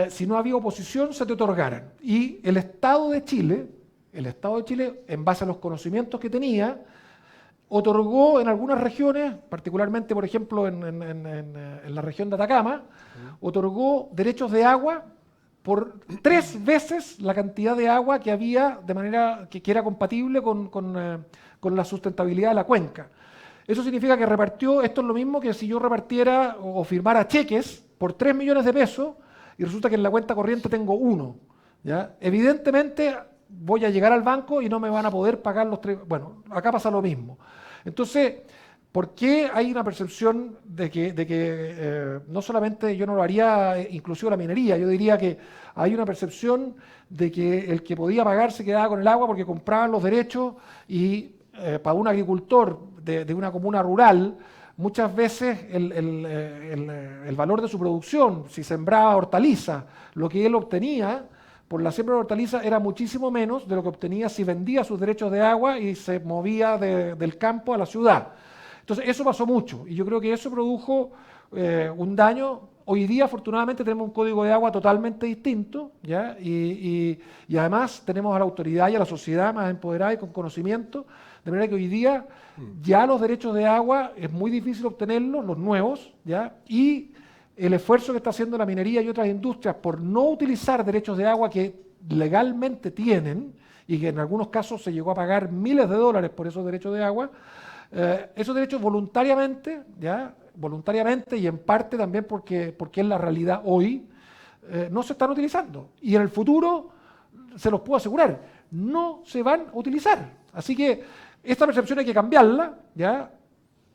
B: si no había oposición, se te otorgaran. Y el Estado de Chile, en base a los conocimientos que tenía, otorgó en algunas regiones, particularmente, por ejemplo, en la región de Atacama, otorgó derechos de agua por 3 veces la cantidad de agua que había, de manera que era compatible con la sustentabilidad de la cuenca. Eso significa que repartió, esto es lo mismo que si yo repartiera o firmara cheques por 3 millones de pesos y resulta que en la cuenta corriente tengo 1. ¿Ya? Evidentemente voy a llegar al banco y no me van a poder pagar los 3. Bueno, acá pasa lo mismo. Entonces, ¿por qué hay una percepción de que no solamente yo no lo haría inclusive la minería? Yo diría que hay una percepción de que el que podía pagar se quedaba con el agua porque compraban los derechos y para un agricultor de una comuna rural, muchas veces el valor de su producción, si sembraba hortalizas, lo que él obtenía por la siembra de hortalizas era muchísimo menos de lo que obtenía si vendía sus derechos de agua y se movía del campo a la ciudad. Entonces, eso pasó mucho y yo creo que eso produjo un daño. Hoy día, afortunadamente, tenemos un código de agua totalmente distinto, ¿ya? Y además tenemos a la autoridad y a la sociedad más empoderada y con conocimiento, de manera que hoy día ya los derechos de agua es muy difícil obtenerlos, los nuevos, ¿ya? Y el esfuerzo que está haciendo la minería y otras industrias por no utilizar derechos de agua que legalmente tienen y que en algunos casos se llegó a pagar miles de dólares por esos derechos de agua, esos derechos voluntariamente, ¿ya? Voluntariamente y en parte también porque es la realidad hoy, no se están utilizando. Y en el futuro, se los puedo asegurar, no se van a utilizar. Así que esta percepción hay que cambiarla, ¿ya?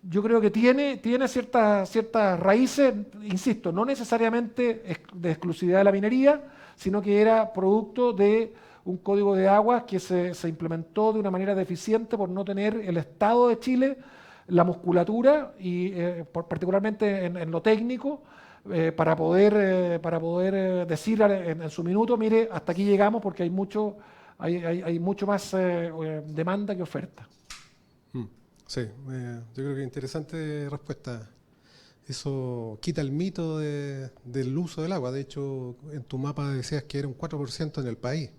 B: Yo creo que tiene ciertas raíces, insisto, no necesariamente de exclusividad de la minería, sino que era producto de un código de aguas que se implementó de una manera deficiente por no tener el Estado de Chile la musculatura y particularmente en lo técnico para poder decir en su minuto, mire, hasta aquí llegamos porque hay mucho más demanda que oferta.
C: Sí, yo creo que interesante respuesta. Eso quita el mito del uso del agua. De hecho, en tu mapa decías que era un 4% en el país.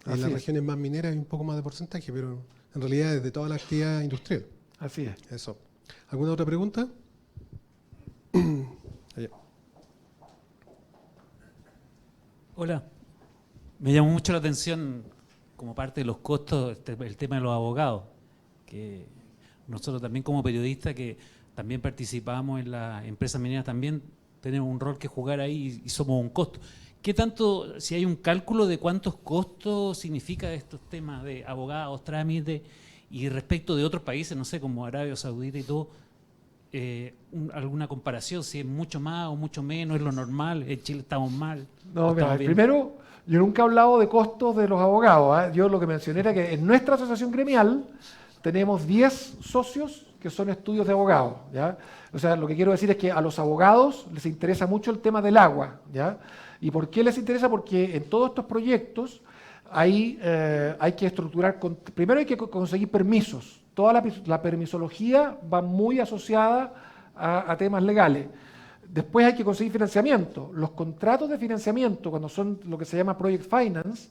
C: En las regiones más mineras hay un poco más de porcentaje, pero en realidad es de toda la actividad industrial.
B: Así es.
C: Eso. ¿Alguna otra pregunta? Allá.
F: Hola. Me llamó mucho la atención, como parte de los costos, el tema de los abogados, que nosotros también como periodistas que también participamos en las empresas mineras, también tenemos un rol que jugar ahí y somos un costo. ¿Qué tanto, si hay un cálculo de cuántos costos significa estos temas de abogados, trámites, y respecto de otros países, no sé, como Arabia Saudita y todo, alguna comparación, si es mucho más o mucho menos, es lo normal, en Chile estamos mal?
B: No, mira, primero, yo nunca he hablado de costos de los abogados, ¿eh? Yo lo que mencioné era que en nuestra asociación gremial tenemos 10 socios que son estudios de abogados, ¿ya? O sea, lo que quiero decir es que a los abogados les interesa mucho el tema del agua, ¿ya? ¿Y por qué les interesa? Porque en todos estos proyectos hay que estructurar, primero hay que conseguir permisos. Toda la permisología va muy asociada a temas legales. Después hay que conseguir financiamiento. Los contratos de financiamiento, cuando son lo que se llama project finance,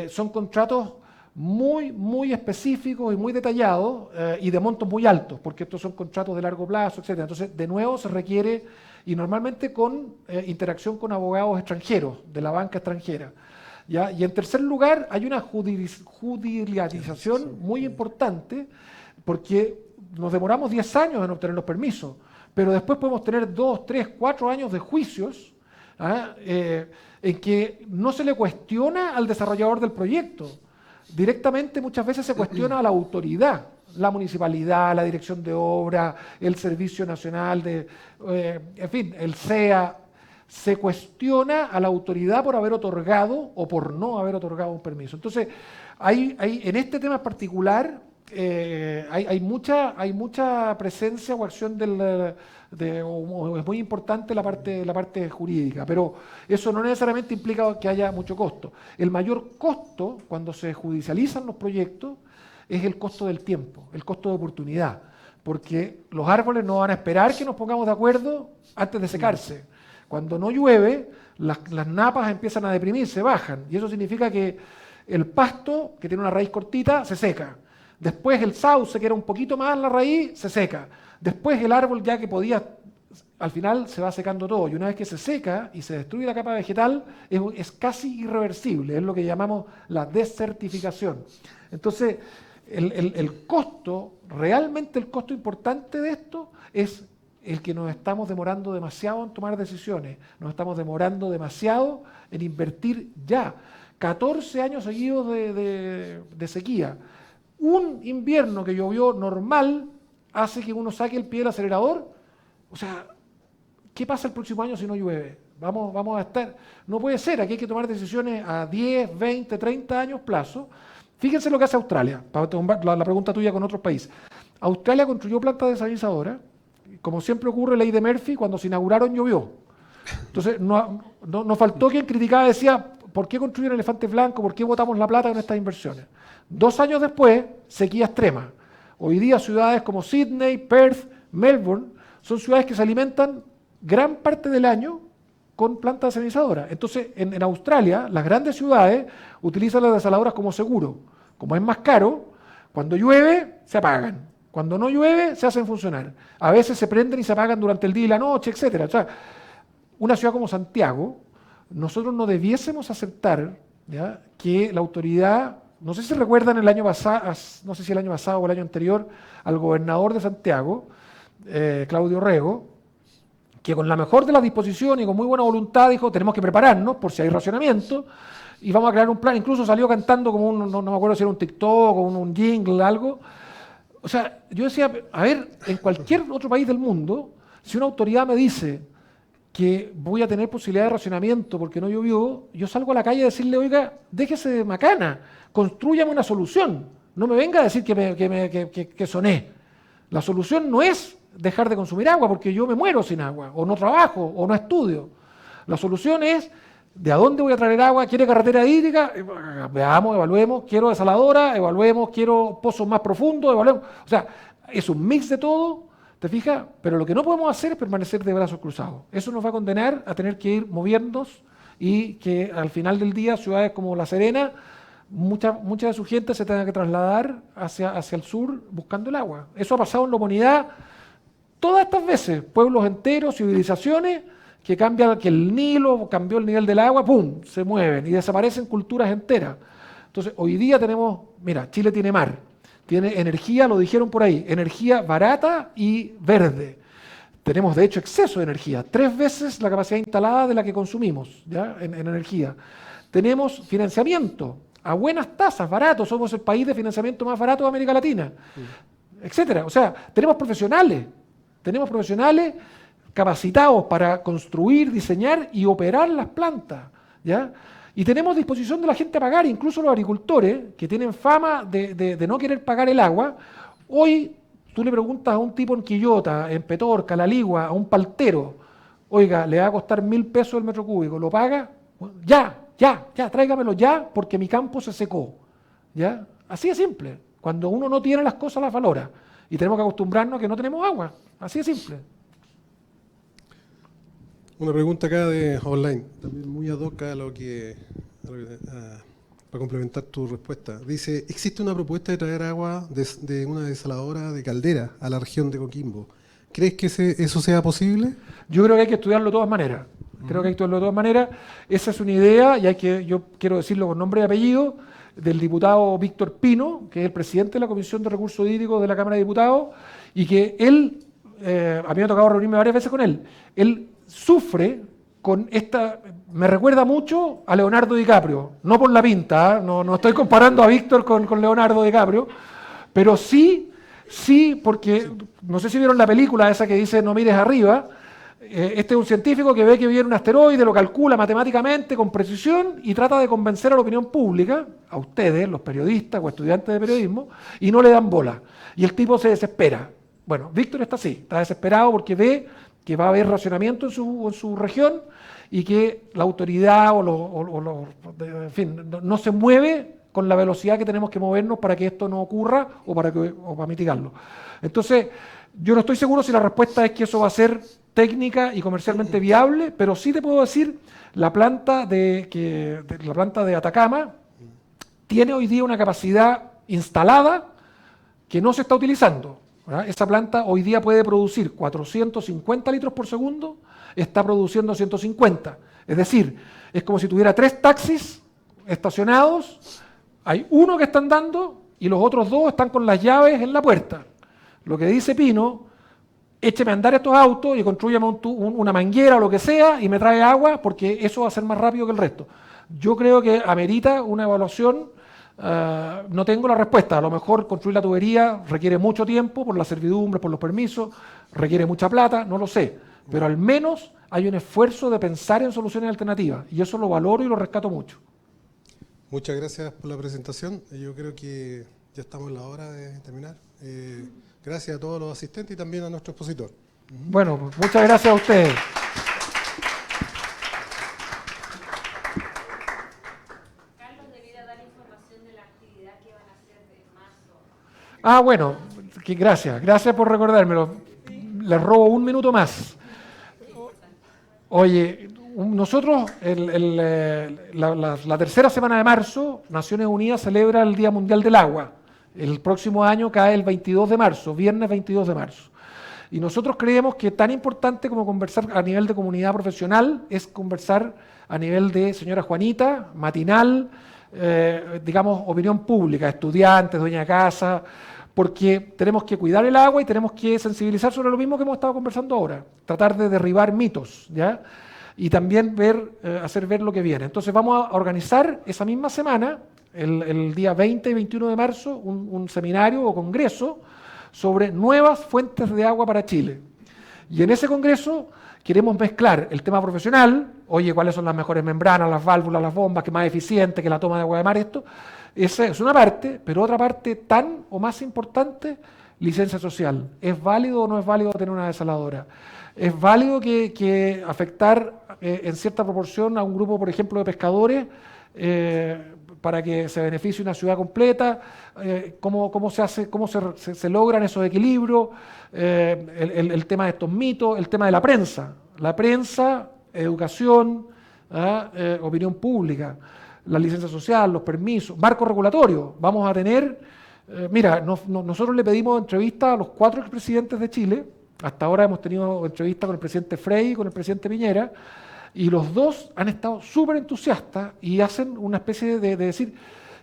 B: son contratos muy específicos y muy detallados y de montos muy altos, porque estos son contratos de largo plazo, etc. Entonces, de nuevo, se requiere, y normalmente con interacción con abogados extranjeros, de la banca extranjera. ¿Ya? Y en tercer lugar, hay una judicialización muy importante, porque nos demoramos 10 años en obtener los permisos, pero después podemos tener 2, 3, 4 años de juicios en que no se le cuestiona al desarrollador del proyecto. Directamente muchas veces se cuestiona a la autoridad, la municipalidad, la dirección de obra, el Servicio Nacional en fin, el SEA. Se cuestiona a la autoridad por haber otorgado o por no haber otorgado un permiso. Entonces, en este tema en particular hay mucha presencia o acción o es muy importante la parte jurídica, pero eso no necesariamente implica que haya mucho costo. El mayor costo cuando se judicializan los proyectos es el costo del tiempo, el costo de oportunidad, porque los árboles no van a esperar que nos pongamos de acuerdo antes de secarse. Cuando no llueve, las napas empiezan a deprimirse, bajan, y eso significa que el pasto, que tiene una raíz cortita, se seca. Después el sauce, que era un poquito más la raíz, se seca. Después el árbol ya que podía, al final se va secando todo. Y una vez que se seca y se destruye la capa vegetal, es casi irreversible. Es lo que llamamos la desertificación. Entonces, el costo, realmente el costo importante de esto es el que nos estamos demorando demasiado en tomar decisiones. Nos estamos demorando demasiado en invertir ya. 14 años seguidos de sequía. Un invierno que llovió normal hace que uno saque el pie del acelerador. O sea, ¿qué pasa el próximo año si no llueve? Vamos a estar... No puede ser, aquí hay que tomar decisiones a 10, 20, 30 años plazo. Fíjense lo que hace Australia, para tomar la pregunta tuya con otros países. Australia construyó plantas desalizadoras. Como siempre ocurre, ley de Murphy, cuando se inauguraron llovió. Entonces, no faltó quien criticaba, decía, ¿por qué construyeron elefantes blancos? ¿Por qué botamos la plata en estas inversiones? 2 años después, sequía extrema. Hoy día ciudades como Sydney, Perth, Melbourne, son ciudades que se alimentan gran parte del año con plantas desalizadoras. Entonces, en Australia, las grandes ciudades utilizan las desaladoras como seguro. Como es más caro, cuando llueve, se apagan. Cuando no llueve, se hacen funcionar. A veces se prenden y se apagan durante el día y la noche, etc. O sea, una ciudad como Santiago, nosotros no debiésemos aceptar, ¿ya?, que la autoridad, no sé si recuerdan el año pasado, no sé si el año pasado o el año anterior, al gobernador de Santiago, Claudio Rego, que con la mejor de las disposiciones y con muy buena voluntad dijo, tenemos que prepararnos por si hay racionamiento y vamos a crear un plan. Incluso salió cantando como no me acuerdo si era un TikTok o un jingle, algo. O sea, yo decía, a ver, en cualquier otro país del mundo, si una autoridad me dice que voy a tener posibilidad de racionamiento porque no llovió, yo salgo a la calle a decirle, oiga, déjese de macana, constrúyame una solución. No me venga a decir que soné. La solución no es dejar de consumir agua porque yo me muero sin agua, o no trabajo, o no estudio. La solución es, ¿de a dónde voy a traer agua? ¿Quiere carretera hídrica? Veamos, evaluemos. ¿Quiero desaladora? Evaluemos. ¿Quiero pozos más profundos? Evaluemos. O sea, es un mix de todo, ¿te fijas? Pero lo que no podemos hacer es permanecer de brazos cruzados. Eso nos va a condenar a tener que ir moviéndonos y que al final del día ciudades como La Serena, mucha de su gente se tenga que trasladar hacia el sur buscando el agua. Eso ha pasado en la humanidad todas estas veces. Pueblos enteros, civilizaciones que cambian, que el Nilo cambió el nivel del agua, ¡pum!, se mueven y desaparecen culturas enteras. Entonces, hoy día tenemos, mira, Chile tiene mar, tiene energía, lo dijeron por ahí, energía barata y verde. Tenemos, de hecho, exceso de energía, 3 veces la capacidad instalada de la que consumimos, ¿ya?, en energía. Tenemos financiamiento a buenas tasas, barato, somos el país de financiamiento más barato de América Latina, etcétera. O sea, tenemos profesionales capacitados para construir, diseñar y operar las plantas, ¿ya? Y tenemos disposición de la gente a pagar, incluso los agricultores, que tienen fama de no querer pagar el agua. Hoy tú le preguntas a un tipo en Quillota, en Petorca, La Ligua, a un paltero, oiga, le va a costar 1.000 pesos el metro cúbico, ¿lo paga? Bueno, ya, tráigamelo ya, porque mi campo se secó, ¿ya? Así de simple. Cuando uno no tiene las cosas, las valora. Y tenemos que acostumbrarnos a que no tenemos agua. Así de simple.
C: Una pregunta acá de online, también muy ad hoc a para complementar tu respuesta. Dice, existe una propuesta de traer agua de una desaladora de Caldera a la región de Coquimbo. ¿Crees que eso sea posible?
B: Yo creo que hay que estudiarlo de todas maneras. Esa es una idea y yo quiero decirlo con nombre y apellido, del diputado Víctor Pino, que es el presidente de la Comisión de Recursos Hídricos de la Cámara de Diputados, y que él, a mí me ha tocado reunirme varias veces con él, él sufre con esta, me recuerda mucho a Leonardo DiCaprio, no por la pinta, no estoy comparando a Víctor con Leonardo DiCaprio, pero sí, porque no sé si vieron la película esa que dice No mires arriba, Este es un científico que ve que viene un asteroide, lo calcula matemáticamente con precisión y trata de convencer a la opinión pública, a ustedes, los periodistas o estudiantes de periodismo, y no le dan bola. Y el tipo se desespera. Bueno, Víctor está así, está desesperado porque ve que va a haber racionamiento en su región y que la autoridad en fin, no se mueve con la velocidad que tenemos que movernos para que esto no ocurra o para mitigarlo. Entonces, yo no estoy seguro si la respuesta es que eso va a ser técnica y comercialmente viable, pero sí te puedo decir, la planta de Atacama tiene hoy día una capacidad instalada que no se está utilizando, ¿verdad? Esa planta hoy día puede producir 450 litros por segundo, está produciendo 150. Es decir, es como si tuviera 3 taxis estacionados, hay uno que está andando y los otros 2 están con las llaves en la puerta. Lo que dice Pino, écheme a andar estos autos y construyame una manguera o lo que sea y me trae agua porque eso va a ser más rápido que el resto. Yo creo que amerita una evaluación, no tengo la respuesta, a lo mejor construir la tubería requiere mucho tiempo por la servidumbre, por los permisos, requiere mucha plata, no lo sé, pero al menos hay un esfuerzo de pensar en soluciones alternativas y eso lo valoro y lo rescato mucho.
C: Muchas gracias por la presentación. Yo creo que ya estamos en la hora de terminar. Gracias a todos los asistentes y también a nuestro expositor.
B: Bueno, pues muchas gracias a ustedes.
G: Carlos debiera dar información de la actividad que van a hacer de marzo.
B: Ah, bueno, gracias por recordármelo. Les robo un minuto más. Oye, nosotros la tercera semana de marzo, Naciones Unidas celebra el Día Mundial del Agua. El próximo año cae el 22 de marzo, viernes 22 de marzo. Y nosotros creemos que tan importante como conversar a nivel de comunidad profesional es conversar a nivel de señora Juanita, matinal, digamos, opinión pública, estudiantes, dueña de casa, porque tenemos que cuidar el agua y tenemos que sensibilizar sobre lo mismo que hemos estado conversando ahora, tratar de derribar mitos, ¿ya? Y también hacer ver lo que viene. Entonces vamos a organizar esa misma semana, el día 20 y 21 de marzo, un seminario o congreso sobre nuevas fuentes de agua para Chile. Y en ese congreso queremos mezclar el tema profesional, oye, cuáles son las mejores membranas, las válvulas, las bombas, que más eficiente que la toma de agua de mar, esto. Esa es una parte, pero otra parte tan o más importante, licencia social. ¿Es válido o no es válido tener una desaladora? ¿Es válido que afectar en cierta proporción a un grupo, por ejemplo, de pescadores para que se beneficie una ciudad completa? ¿Cómo se hace, cómo se logran esos equilibrios? El tema de estos mitos, el tema de la prensa, educación, opinión pública, la licencia social, los permisos, marco regulatorio. Vamos a tener, nosotros le pedimos entrevistas a los 4 expresidentes de Chile. Hasta ahora hemos tenido entrevistas con el presidente Frei y con el presidente Piñera, y los 2 han estado súper entusiastas y hacen una especie de decir,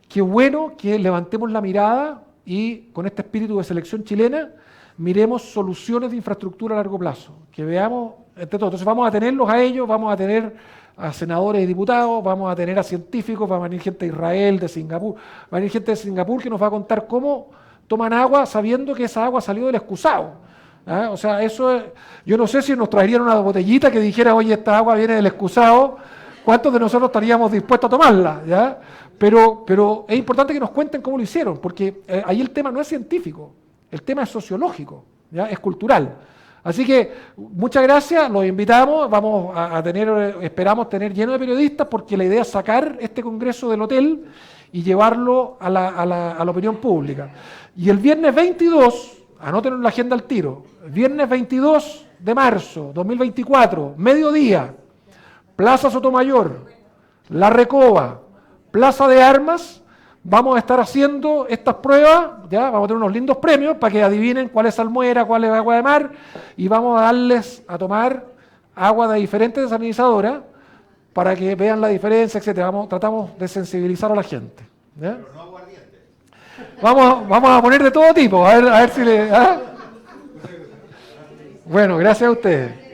B: qué bueno que levantemos la mirada y con este espíritu de selección chilena miremos soluciones de infraestructura a largo plazo, que veamos entre todos. Entonces vamos a tenerlos a ellos, vamos a tener a senadores y diputados, vamos a tener a científicos, va a venir gente de Israel, de Singapur, va a venir gente de Singapur que nos va a contar cómo toman agua sabiendo que esa agua salió del excusado. O sea, eso es, yo no sé si nos traerían una botellita que dijera, oye, esta agua viene del excusado, ¿cuántos de nosotros estaríamos dispuestos a tomarla? ¿Ya? Pero es importante que nos cuenten cómo lo hicieron, porque ahí el tema no es científico, el tema es sociológico, ¿ya? Es cultural. Así que muchas gracias, los invitamos, vamos a tener, esperamos tener lleno de periodistas, porque la idea es sacar este congreso del hotel y llevarlo a la opinión pública. Y el viernes 22, anótenlo en la agenda al tiro, viernes 22 de marzo 2024, mediodía, Plaza Sotomayor, La Recoba, Plaza de Armas, vamos a estar haciendo estas pruebas, ya vamos a tener unos lindos premios para que adivinen cuál es salmuera, cuál es agua de mar, y vamos a darles a tomar agua de diferentes desalinizadoras para que vean la diferencia, etcétera. Tratamos de sensibilizar a la gente, ¿ya? Pero no aguardiente. Vamos a poner de todo tipo, a ver si le... ¿ah? Bueno, gracias a ustedes.